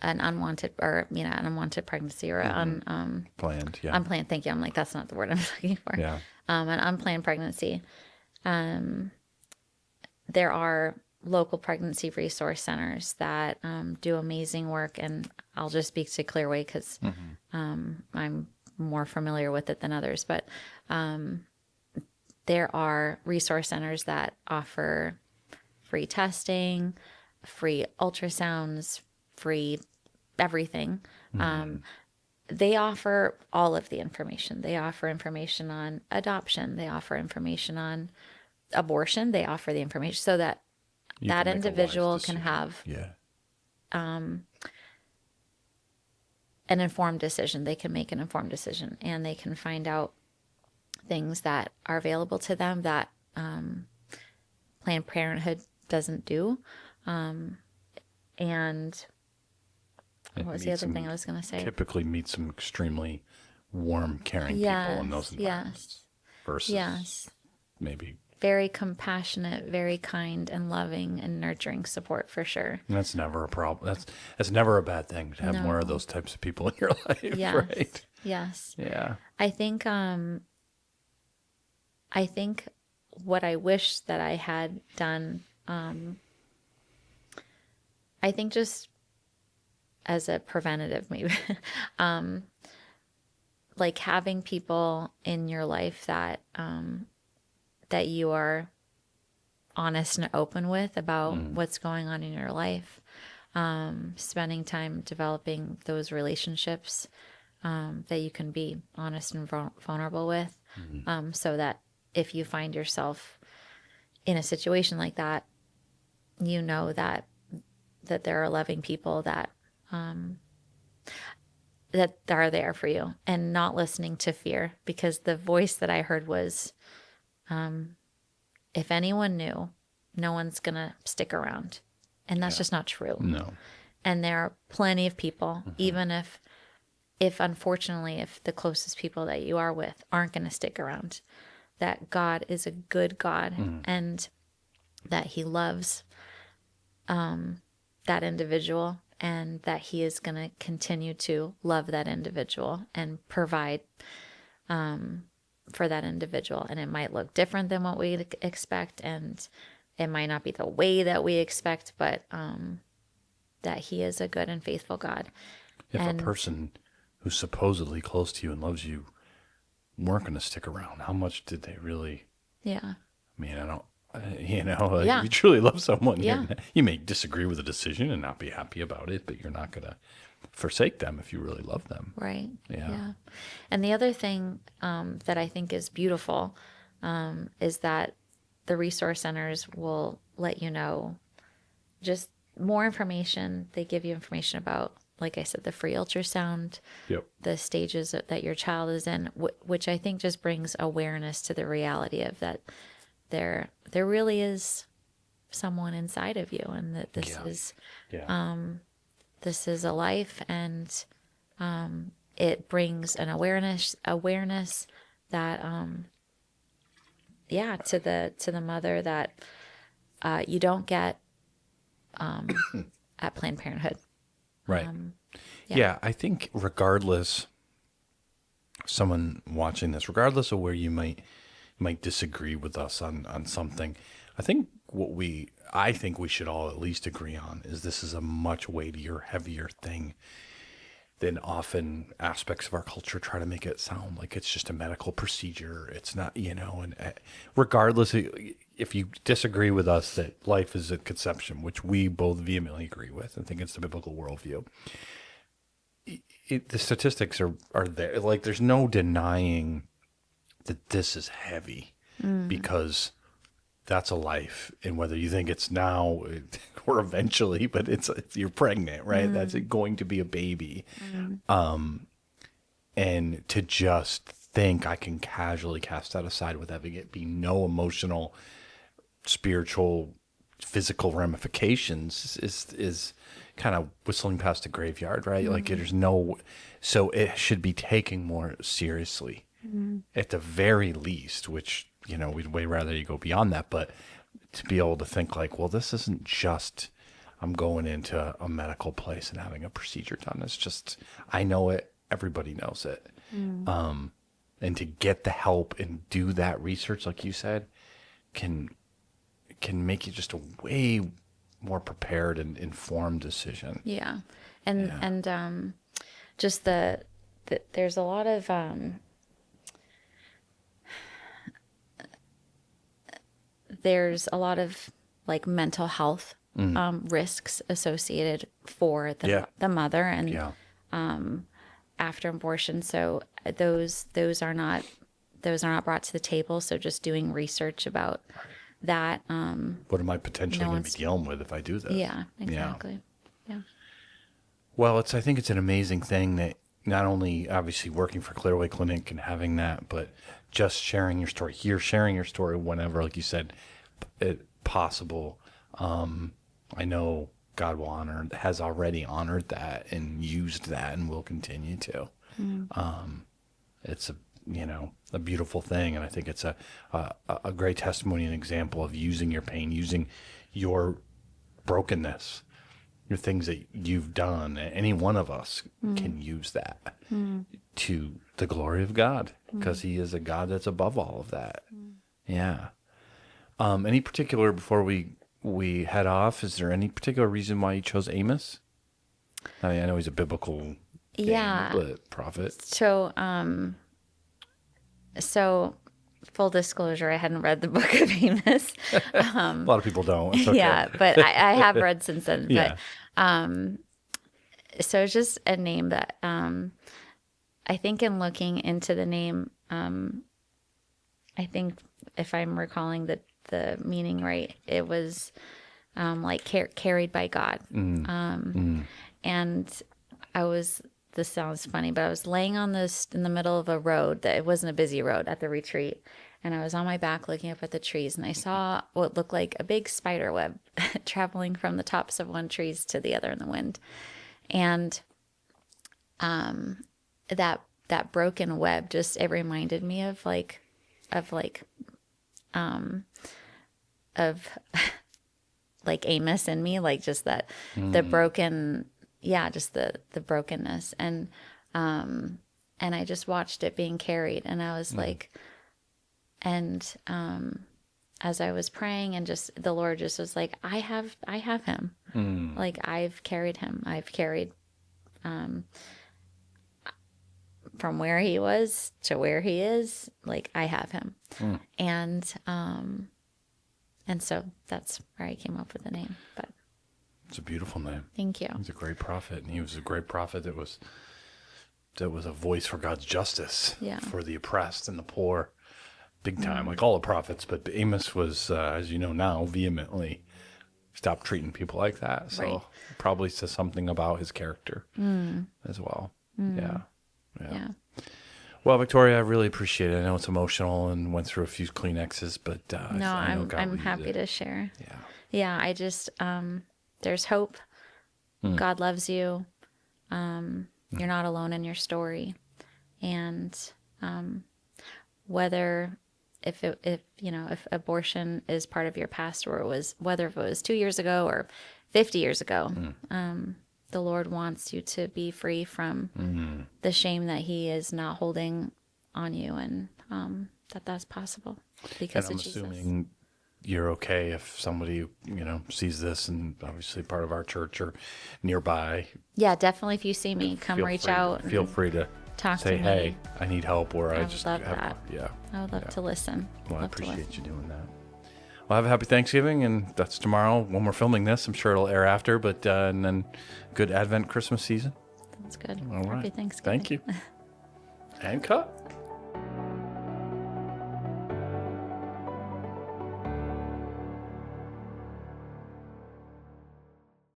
Speaker 3: unwanted an unwanted pregnancy or
Speaker 1: Planned, yeah.
Speaker 3: unplanned, thank you. I'm like, that's not the word I'm looking for.
Speaker 1: Yeah.
Speaker 3: An unplanned pregnancy. There are local pregnancy resource centers that do amazing work, and I'll just speak to Clearway because I'm more familiar with it than others. But there are resource centers that offer free testing, free ultrasounds, free everything. They offer all of the information. They offer information on adoption. They offer information on abortion. They offer the information so that
Speaker 1: You
Speaker 3: that
Speaker 1: can make a wise
Speaker 3: individual can
Speaker 1: decision.
Speaker 3: have
Speaker 1: Yeah.
Speaker 3: an informed decision. They can make an informed decision, and they can find out things that are available to them that Planned Parenthood doesn't do. And what was the other thing I was going to say?
Speaker 1: Typically meet some extremely warm, caring people in those environments versus maybe.
Speaker 3: Very compassionate, very kind and loving and nurturing support for sure.
Speaker 1: And that's never a problem. That's never a bad thing to have more of those types of people in your life, right?
Speaker 3: Yes.
Speaker 1: Yeah.
Speaker 3: I think what I wish that I had done, I think just as a preventative maybe, like having people in your life that that you are honest and open with about what's going on in your life, spending time developing those relationships that you can be honest and vulnerable with, so that if you find yourself in a situation like that, you know that there are loving people that that are there for you, and not listening to fear, because the voice that I heard was, if anyone knew, no one's going to stick around. And that's just not true.
Speaker 1: No.
Speaker 3: And there are plenty of people, even if unfortunately, if the closest people that you are with aren't going to stick around, that God is a good God, and that he loves that individual, and that he is going to continue to love that individual and provide for that individual. And it might look different than what we expect, and it might not be the way that we expect, but that he is a good and faithful God.
Speaker 1: If a person who's supposedly close to you and loves you weren't going to stick around, how much did they really?
Speaker 3: Yeah.
Speaker 1: I mean, I don't, if you truly love someone, you may disagree with a decision and not be happy about it, but you're not going to forsake them if you really love them.
Speaker 3: Right.
Speaker 1: Yeah.
Speaker 3: And the other thing that I think is beautiful is that the resource centers will let you know just more information. They give you information about, like I said, the free ultrasound, the stages that your child is in, which I think just brings awareness to the reality of that there really is someone inside of you, and that this is a life, and it brings an awareness that to the mother that you don't get at Planned Parenthood.
Speaker 1: Right. I think regardless, someone watching this, regardless of where you might disagree with us on something, I think we should all at least agree on is this is a much weightier, heavier thing than often aspects of our culture try to make it sound like. It's just a medical procedure. It's not, and regardless, if you disagree with us that life is at conception, which we both vehemently agree with and think it's the biblical worldview, the statistics are there. Like, there's no denying that this is heavy, because that's a life. And whether you think it's now or eventually, but it's you're pregnant, right? That's going to be a baby. And to just think I can casually cast that aside with having it be no emotional, spiritual, physical ramifications is kind of whistling past the graveyard, right? Like, there's so it should be taken more seriously at the very least, which, we'd way rather you go beyond that, but to be able to think like, well, this isn't just, I'm going into a medical place and having a procedure done. It's just, I know it, everybody knows it. And to get the help and do that research, like you said, can make you just a way more prepared and informed decision.
Speaker 3: Yeah. And just there's a lot of like mental health risks associated for the mother and after abortion. So those are not brought to the table. So just doing research about that.
Speaker 1: What am I potentially going to be dealing with if I do this?
Speaker 3: Yeah, exactly. Yeah.
Speaker 1: Well, I think it's an amazing thing that not only obviously working for Clearway Clinic and having that, but just sharing your story here, sharing your story whenever, like you said, possible. I know God will honor, has already honored that and used that and will continue to. It's a beautiful thing. And I think it's a great testimony and example of using your pain, using your brokenness, your things that you've done. Any one of us can use that to the glory of God, because he is a God that's above all of that. Yeah. Any particular, before we head off, is there any particular reason why you chose Amos? I mean, I know he's a biblical prophet.
Speaker 2: So full disclosure, I hadn't read the book of Amos.
Speaker 1: A lot of people don't. It's okay.
Speaker 2: Yeah, but I have read since then.
Speaker 1: Yeah.
Speaker 2: But so it's just a name that I think in looking into the name, I think if I'm recalling the meaning right, it was like carried by God. And this sounds funny, but I was laying on this in the middle of a road that it wasn't a busy road at the retreat. And I was on my back looking up at the trees, and I saw what looked like a big spider web traveling from the tops of one trees to the other in the wind. And that broken web, just, it reminded me of like Amos in me, like just that, the broken, just the brokenness. And I just watched it being carried, and I was like, and as I was praying, and just the Lord just was like, I have him. Like, I've carried him. I've carried from where he was to where he is. Like, I have him. And so that's where I came up with the name. But
Speaker 1: it's a beautiful name.
Speaker 2: Thank you.
Speaker 1: He's a great prophet, and he was a great prophet that was a voice for God's justice, for the oppressed and the poor, big time, like all the prophets. But Amos was, as you know now, vehemently stopped treating people like that. So probably says something about his character as well. Yeah. Well, Victoria, I really appreciate it. I know it's emotional and went through a few Kleenexes, but
Speaker 2: no,
Speaker 1: I know God
Speaker 2: I'm
Speaker 1: will use
Speaker 2: happy
Speaker 1: it.
Speaker 2: to share.
Speaker 1: Yeah.
Speaker 2: I just there's hope. God loves you. You're not alone in your story, and whether if abortion is part of your past, or whether it was 2 years ago or 50 years ago, the Lord wants you to be free from the shame that he is not holding on you, and that's possible because
Speaker 1: And I'm
Speaker 2: of Jesus.
Speaker 1: assuming you're okay if somebody, sees this, and obviously part of our church or nearby.
Speaker 2: Yeah, definitely. If you see me, come reach out.
Speaker 1: Feel free to
Speaker 2: talk
Speaker 1: say,
Speaker 2: to me.
Speaker 1: hey, I need help, or I just
Speaker 2: love
Speaker 1: have,
Speaker 2: that.
Speaker 1: Yeah.
Speaker 2: I would love to listen.
Speaker 1: Well, I
Speaker 2: Love to
Speaker 1: appreciate
Speaker 2: listen.
Speaker 1: you doing that. Well, have a happy Thanksgiving, and that's tomorrow when we're filming this. I'm sure it'll air after, but and then good Advent Christmas season.
Speaker 2: That's good.
Speaker 1: All right.
Speaker 2: Happy Thanksgiving.
Speaker 1: Thank you. And cut.